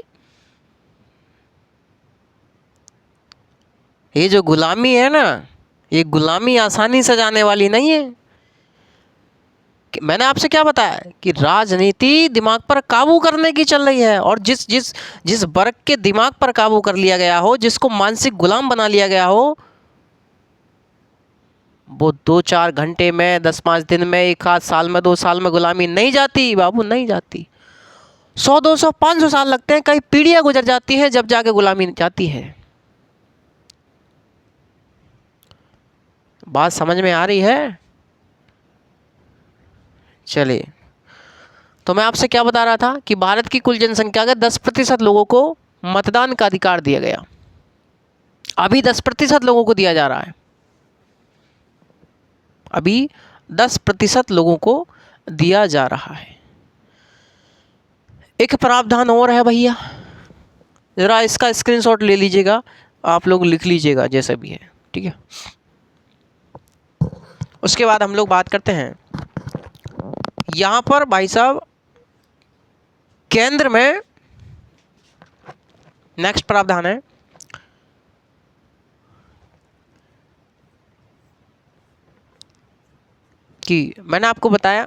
ये जो गुलामी है ना, ये गुलामी आसानी से जाने वाली नहीं है। मैंने आपसे क्या बताया कि राजनीति दिमाग पर काबू करने की चल रही है, और जिस वर्ग के दिमाग पर काबू कर लिया गया हो, जिसको मानसिक गुलाम बना लिया गया हो, वो 2-4 घंटे में, 10-5 दिन में, 1 आध साल में, 2 साल में गुलामी नहीं जाती बाबू, नहीं जाती। 100-200 500 साल लगते हैं, कई पीढ़ियां गुजर जाती हैं, जब जाके गुलामी जाती है। बात समझ में आ रही है? चलिए, तो मैं आपसे क्या बता रहा था कि भारत की कुल जनसंख्या के 10% लोगों को मतदान का अधिकार दिया गया। अभी 10% लोगों को दिया जा रहा है, अभी 10% लोगों को दिया जा रहा है। एक प्रावधान और है भैया, ज़रा इसका स्क्रीनशॉट ले लीजिएगा, आप लोग लिख लीजिएगा जैसा भी है, ठीक है। उसके बाद हम लोग बात करते हैं यहाँ पर भाई साहब केंद्र में नेक्स्ट प्रावधान है कि मैंने आपको बताया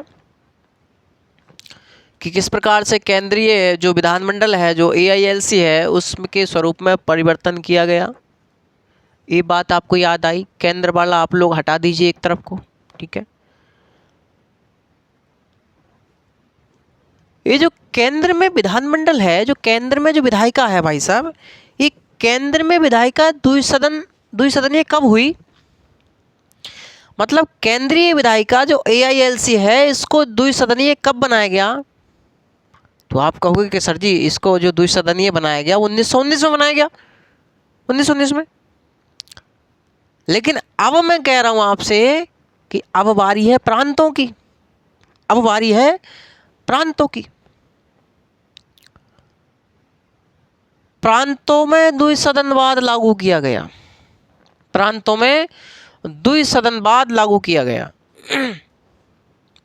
कि किस प्रकार से केंद्रीय जो विधानमंडल है, जो AILC है, उसके स्वरूप में परिवर्तन किया गया। ये बात आपको याद आई, केंद्र वाला आप लोग हटा दीजिए एक तरफ को, ठीक है। ये जो केंद्र में विधानमंडल है, जो केंद्र में जो विधायिका है भाई साहब, ये केंद्र में विधायिका द्विसदनीय कब हुई? मतलब केंद्रीय विधायिका जो AILC है, इसको द्विसदनीय कब बनाया गया? तो आप कहोगे कि सर जी इसको जो द्विसदनीय बनाया गया 1919 में बनाया गया, 1919 में। लेकिन अब मैं कह रहा हूं आपसे कि अब बारी है प्रांतों की, अब बारी है प्रांतों की। प्रांतों में द्विसदनवाद लागू किया गया, प्रांतों में द्विसदनवाद लागू किया गया,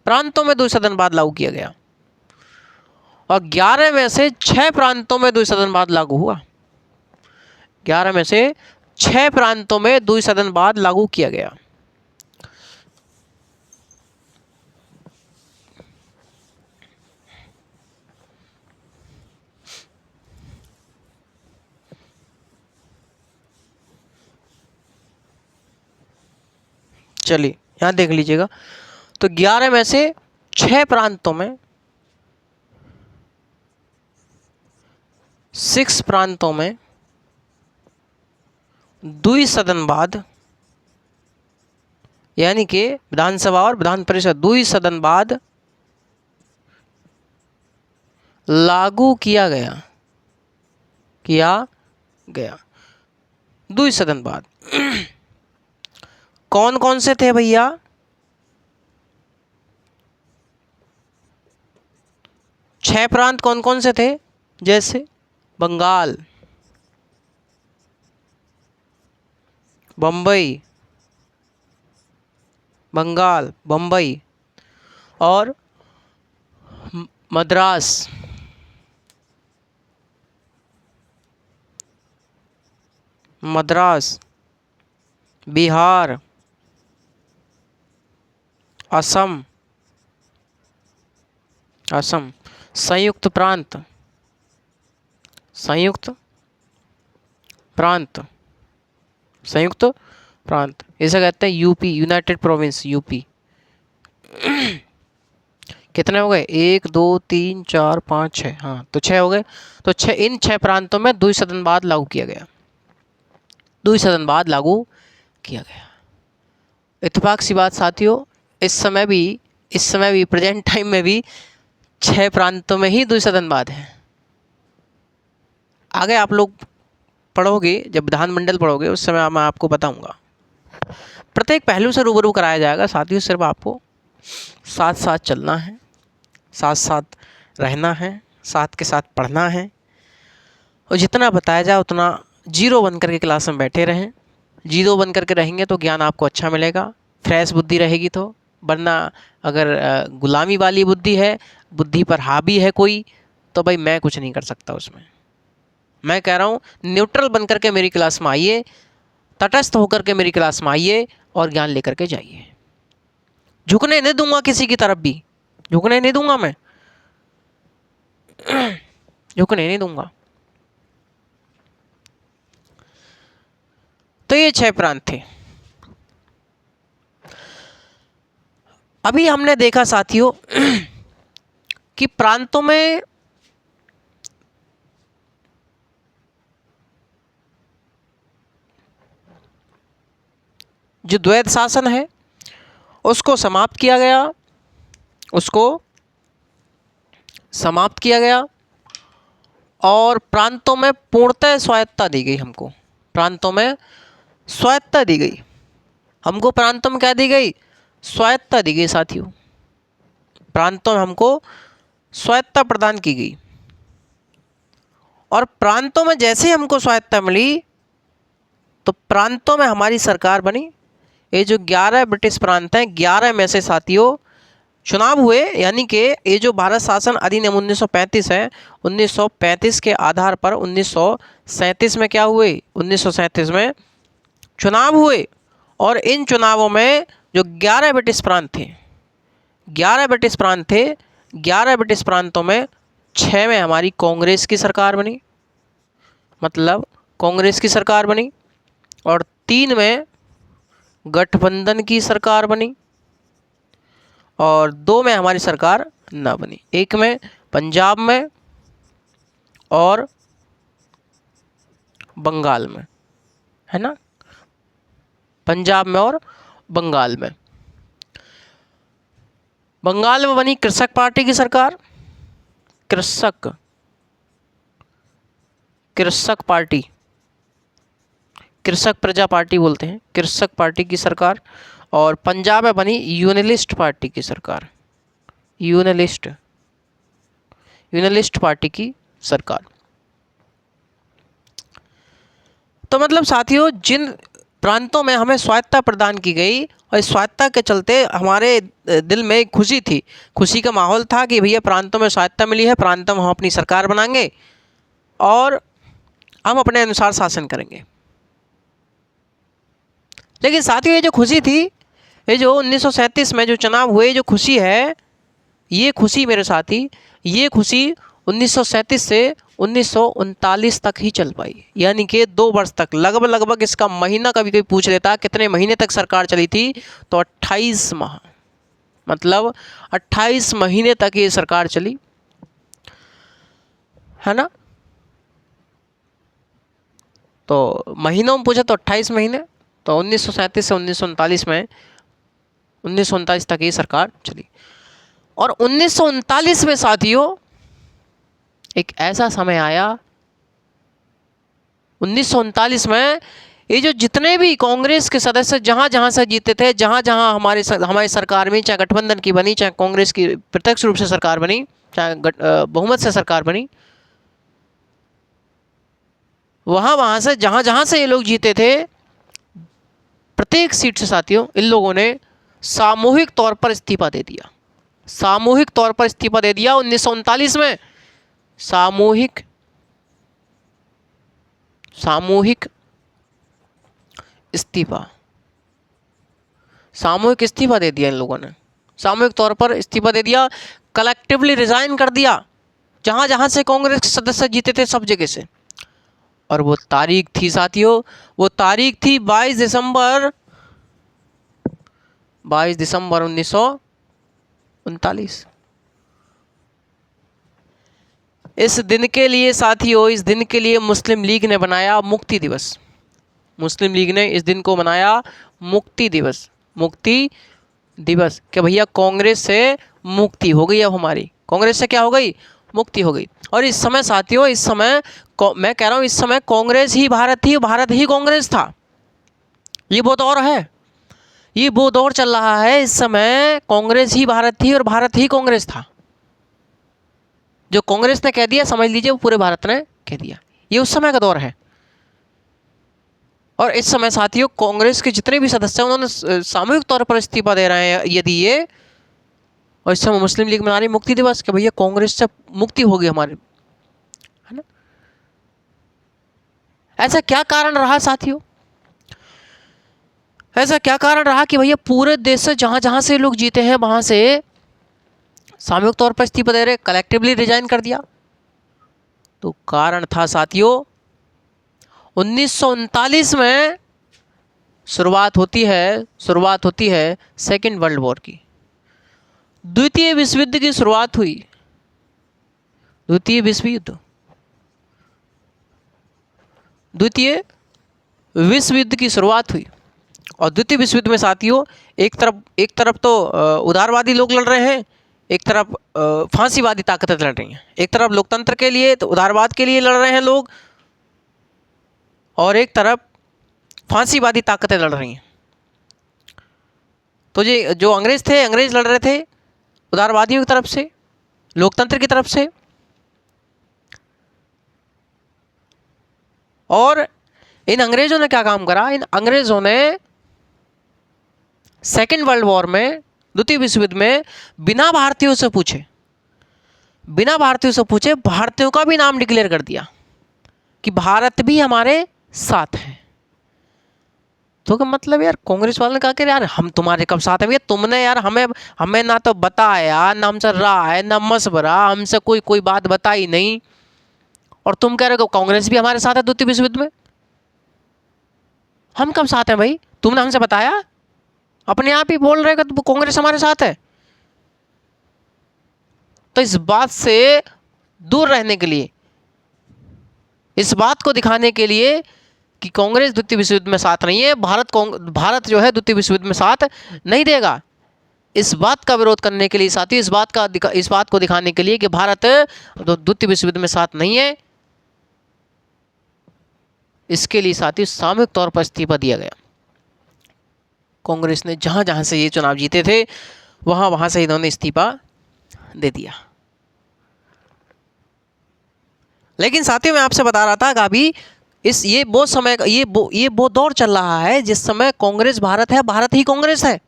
प्रांतों में द्विसदनवाद लागू किया गया। और 11 में से 6 प्रांतों में द्विसदनवाद लागू हुआ, 11 में से 6 प्रांतों में द्विसदनवाद लागू किया गया। चलिए यहां देख लीजिएगा, तो 11 में से 6 प्रांतों में, 6 प्रांतों में द्विसदनवाद, यानी कि विधानसभा और विधान परिषद द्विसदनवाद लागू किया गया, किया गया द्विसदनवाद। कौन कौन से थे भैया? छह प्रांत कौन कौन से थे? जैसे बंगाल, बम्बई, बंगाल, बम्बई और मद्रास, मद्रास, बिहार, असम, असम, संयुक्त प्रांत, संयुक्त प्रांत, संयुक्त प्रांत, इसे कहते हैं यूपी, यूनाइटेड प्रोविंस, यूपी। कितने हो गए? 1 2 3 4 5 6, हाँ तो 6 हो गए। तो इन 6 प्रांतों में द्विसदनवाद लागू किया गया, द्विसदनवाद लागू किया गया। इत्तेफाक सी बात साथियों, इस समय भी प्रेजेंट टाइम में भी 6 प्रांतों में ही द्विसदनवाद है। आगे आप लोग पढ़ोगे, जब विधानमंडल पढ़ोगे उस समय मैं आपको बताऊंगा, प्रत्येक पहलू से रूबरू कराया जाएगा साथियों। सिर्फ आपको साथ साथ चलना है, साथ साथ रहना है, साथ के साथ पढ़ना है, और जितना बताया जाए उतना जीरो बन करके क्लास में बैठे रहें। जीरो बन करके रहेंगे तो ज्ञान आपको अच्छा मिलेगा, फ्रेश बुद्धि रहेगी तो। वरना अगर गुलामी वाली बुद्धि है, बुद्धि पर हावी है कोई, तो भाई मैं कुछ नहीं कर सकता उसमें। मैं कह रहा हूँ न्यूट्रल बन करके मेरी क्लास में आइए, तटस्थ होकर के मेरी क्लास में आइए और ज्ञान लेकर के जाइए। झुकने नहीं दूंगा किसी की तरफ भी, झुकने नहीं दूंगा मैं, झुकने नहीं दूंगा। तो ये 6 प्रांत थे। अभी हमने देखा साथियों कि प्रांतों में जो द्वैध शासन है उसको समाप्त किया गया, उसको समाप्त किया गया। और प्रांतों में पूर्णतः स्वायत्तता दी गई हमको। प्रांतों में स्वायत्तता दी गई हमको। प्रांतों में क्या दी गई? स्वायत्तता दी गई साथियों। प्रांतों में हमको स्वायत्तता प्रदान की गई। और प्रांतों में जैसे ही हमको स्वायत्तता मिली तो प्रांतों में हमारी सरकार बनी। ये जो 11 ब्रिटिश प्रांत हैं, 11 में से साथियों चुनाव हुए, यानी कि ये जो भारत शासन अधिनियम 1935 है, 1935 के आधार पर 1937 में क्या हुए? 1937 में चुनाव हुए। और इन चुनावों में जो 11 ब्रिटिश प्रांत थे, 11 ब्रिटिश प्रांत थे, 11 ब्रिटिश प्रांतों में 6 में हमारी कांग्रेस की सरकार बनी, मतलब कांग्रेस की सरकार बनी। और 3 में गठबंधन की सरकार बनी और 2 में हमारी सरकार ना बनी। 1 में पंजाब में और बंगाल में, है ना, पंजाब में और बंगाल में। बंगाल में बनी कृषक पार्टी की सरकार, कृषक पार्टी, कृषक प्रजा पार्टी बोलते हैं, कृषक पार्टी की सरकार। और पंजाब में बनी यूनिलिस्ट पार्टी की सरकार, यूनिलिस्ट पार्टी की सरकार। तो मतलब साथियों, जिन प्रांतों में हमें स्वायत्तता प्रदान की गई और इस स्वायत्तता के चलते हमारे दिल में एक खुशी थी, खुशी का माहौल था कि भैया प्रांतों में स्वायत्तता मिली है, प्रांतों में हम अपनी सरकार बनाएंगे और हम अपने अनुसार शासन करेंगे। लेकिन साथियों, ये जो खुशी थी, ये जो 1937 में जो चुनाव हुए, जो खुशी है, ये खुशी मेरे साथी, ये खुशी 1937 से 1939 तक ही चल पाई, यानी कि 2 वर्ष तक, लगभग इसका महीना कभी कोई पूछ लेता कितने महीने तक सरकार चली थी, तो 28 माह, मतलब 28 महीने तक ये सरकार चली, है ना। तो महीनों में पूछे तो 28 महीने, तो 1937 से 1939 तक ये सरकार चली। और 1939 में साथियों एक ऐसा समय आया, 1939 में ये जो जितने भी कांग्रेस के सदस्य जहाँ से जीते थे, जहाँ हमारी सरकार में, चाहे गठबंधन की बनी, चाहे कांग्रेस की प्रत्यक्ष रूप से सरकार बनी, चाहे बहुमत से सरकार बनी, वहाँ से जहाँ से ये लोग जीते थे, प्रत्येक सीट से साथियों इन लोगों ने सामूहिक तौर पर इस्तीफा दे दिया, सामूहिक तौर पर इस्तीफा दे दिया 1939 में। सामूहिक इस्तीफा दे दिया इन लोगों ने, सामूहिक तौर पर इस्तीफा दे दिया, कलेक्टिवली रिजाइन कर दिया, जहाँ से कांग्रेस के सदस्य जीते थे सब जगह से। और वो तारीख थी साथियों, वो तारीख थी 22 दिसंबर 1939। इस दिन के लिए साथियों, इस दिन के लिए मुस्लिम लीग ने बनाया मुक्ति दिवस। मुस्लिम लीग ने इस दिन को मनाया मुक्ति दिवस, मुक्ति दिवस, कि भैया कांग्रेस से मुक्ति हो गई, अब हमारी कांग्रेस से क्या हो गई? मुक्ति हो गई। और इस समय साथियों, इस समय मैं कह रहा हूँ, इस समय कांग्रेस ही भारत थी, भारत ही कांग्रेस था। ये वो दौर है, ये वो दौर चल रहा है, इस समय कांग्रेस ही भारत थी और भारत ही कांग्रेस था। जो कांग्रेस ने कह दिया, समझ लीजिए वो पूरे भारत ने कह दिया। ये उस समय का दौर है। और इस समय साथियों कांग्रेस के जितने भी सदस्य हैं उन्होंने सामूहिक तौर पर इस्तीफा दे रहे हैं यदि ये, और इस समय मुस्लिम लीग मना रही मुक्ति दिवस कि भैया कांग्रेस से मुक्ति होगी हमारे, है ना। ऐसा क्या कारण रहा साथियों, ऐसा क्या कारण रहा कि भैया पूरे देश से जहां से लोग जीते हैं वहां से सामूहिक तौर पर इस्तीफा दे रहे, कलेक्टिवली रिजाइन कर दिया? तो कारण था साथियों, 1939 में शुरुआत होती है सेकेंड वर्ल्ड वॉर की, द्वितीय विश्व युद्ध की शुरुआत हुई, द्वितीय विश्व युद्ध की शुरुआत हुई। और द्वितीय विश्व युद्ध में साथियों एक तरफ तो उदारवादी लोग लड़ रहे हैं, एक तरफ फांसीवादी ताकतें लड़ रही हैं, एक तरफ लोकतंत्र के लिए तो उदारवाद के लिए लड़ रहे हैं लोग, और एक तरफ फांसीवादी ताकतें लड़ रही हैं। तो ये जो अंग्रेज थे, अंग्रेज लड़ रहे थे उदारवादियों की तरफ से, लोकतंत्र की तरफ से, और इन अंग्रेजों ने क्या काम करा, इन अंग्रेजों ने सेकेंड वर्ल्ड वॉर में, द्वितीय विश्व युद्ध में बिना भारतीयों से पूछे, बिना भारतीयों से पूछे भारतीयों का भी नाम डिक्लेयर कर दिया कि भारत भी हमारे साथ है। तो क्या मतलब यार, कांग्रेस वालों ने कहा कि यार हम तुम्हारे कब साथ हैं भैया, तुमने यार हमें ना तो बताया, ना हमसे रहा है, ना मशवरा, हमसे कोई बात बताई नहीं, और तुम कह रहे हो कांग्रेस भी हमारे साथ है द्वितीय विश्व युद्ध में। हम कब साथ हैं भाई, तुमने हमसे बताया? अपने आप ही बोल रहे कि कांग्रेस हमारे साथ है। तो इस बात से दूर रहने के लिए, इस बात को दिखाने के लिए कि कांग्रेस द्वितीय विश्व युद्ध में साथ नहीं है, भारत जो है द्वितीय विश्व युद्ध में साथ नहीं देगा, इस बात का विरोध करने के लिए साथियों, इस बात को दिखाने के लिए कि भारत द्वितीय विश्व युद्ध में साथ नहीं है, इसके लिए साथियों सामूहिक तौर पर इस्तीफा दिया गया। कांग्रेस ने जहां जहां से ये चुनाव जीते थे वहां वहां से इन्होंने इस्तीफा दे दिया। लेकिन साथियों मैं आपसे बता रहा था कि अभी ये वो समय, ये वो दौर चल रहा है जिस समय कांग्रेस भारत है, भारत ही कांग्रेस है,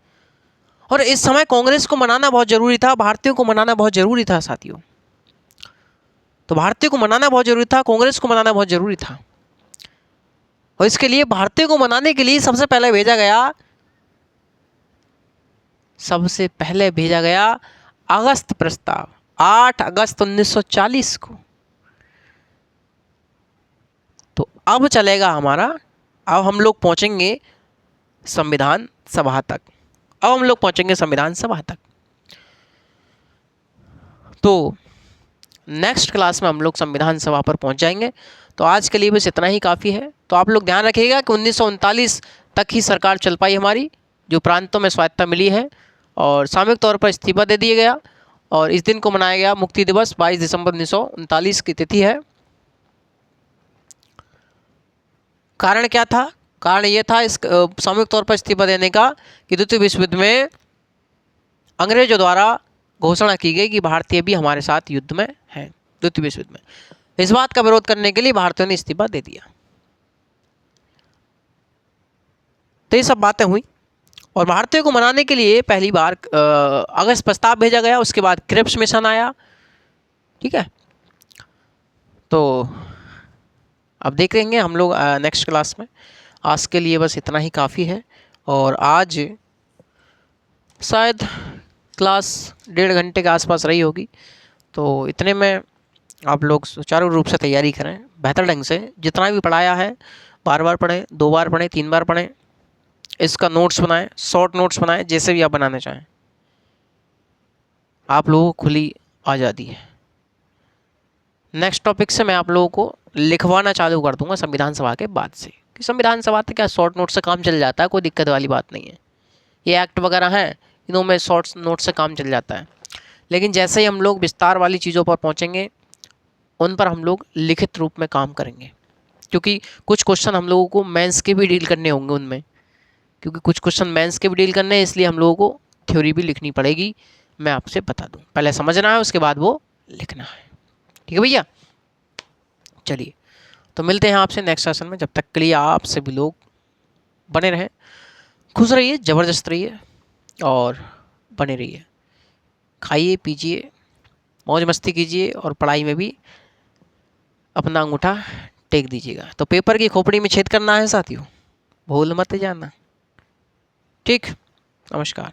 और इस समय कांग्रेस को मनाना बहुत जरूरी था, भारतीयों को मनाना बहुत जरूरी था साथियों। तो भारतीयों को मनाना बहुत जरूरी था, कांग्रेस को मनाना बहुत जरूरी था, और इसके लिए भारतीयों को मनाने के लिए सबसे पहले भेजा गया अगस्त प्रस्ताव, 8 अगस्त 1940 को। तो अब चलेगा हमारा, अब हम लोग पहुंचेंगे संविधान सभा तक, तो नेक्स्ट क्लास में हम लोग संविधान सभा पर पहुंच जाएंगे। तो आज के लिए बस इतना ही काफ़ी है। तो आप लोग ध्यान रखिएगा कि 1939 तक ही सरकार चल पाई हमारी, जो प्रांतों में स्वायत्तता मिली है, और सामूहिक तौर पर इस्तीफा दे दिया गया, और इस दिन को मनाया गया मुक्ति दिवस, 22 दिसंबर 1939 की तिथि है। कारण क्या था? कारण ये था इस सामूहिक तौर पर इस्तीफा देने का कि द्वितीय विश्व युद्ध में अंग्रेजों द्वारा घोषणा की गई कि भारतीय भी हमारे साथ युद्ध में हैं, द्वितीय विश्व युद्ध में। इस बात का विरोध करने के लिए भारतीयों ने इस्तीफा दे दिया। तो ये सब बातें हुई, और भारतीयों को मनाने के लिए पहली बार अगस्त प्रस्ताव भेजा गया, उसके बाद क्रिप्स मिशन आया। ठीक है, तो अब देख लेंगे हम लोग नेक्स्ट क्लास में। आज के लिए बस इतना ही काफ़ी है, और आज शायद क्लास 1.5 घंटे के आसपास रही होगी, तो इतने में आप लोग सुचारू रूप से तैयारी करें, बेहतर ढंग से। जितना भी पढ़ाया है बार बार पढ़ें, 2 बार पढ़ें, 3 बार पढ़ें, इसका नोट्स बनाएं, शॉर्ट नोट्स बनाएं, जैसे भी आप बनाना चाहें। आप लोगों को खुली आज़ादी है। नेक्स्ट टॉपिक से मैं आप लोगों को लिखवाना चालू कर दूंगा संविधान सभा के बाद से, कि संविधान सभा से क्या शॉर्ट नोट से काम चल जाता है, कोई दिक्कत वाली बात नहीं है। ये एक्ट वगैरह हैं, इनों में शॉर्ट नोट से काम चल जाता है। लेकिन जैसे ही हम लोग विस्तार वाली चीज़ों पर पहुँचेंगे, उन पर हम लोग लिखित रूप में काम करेंगे, क्योंकि कुछ क्वेश्चन हम लोगों को मेंस के भी डील करने होंगे उनमें, क्योंकि कुछ क्वेश्चन मेंस के भी डील करने हैं, इसलिए हम लोगों को थ्योरी भी लिखनी पड़ेगी। मैं आपसे बता दूं, पहले समझना है, उसके बाद वो लिखना है। ठीक है भैया, चलिए तो मिलते हैं आपसे नेक्स्ट सेशन में। जब तक के लिए आप सभी लोग बने रहें, खुश रहिए, ज़बरदस्त रहिए, और बने रहिए। खाइए पीजिए, मौज मस्ती कीजिए, और पढ़ाई में भी अपना अंगूठा टेक दीजिएगा। तो पेपर की खोपड़ी में छेद करना है साथियों, भूल मत जाना। ठीक, नमस्कार।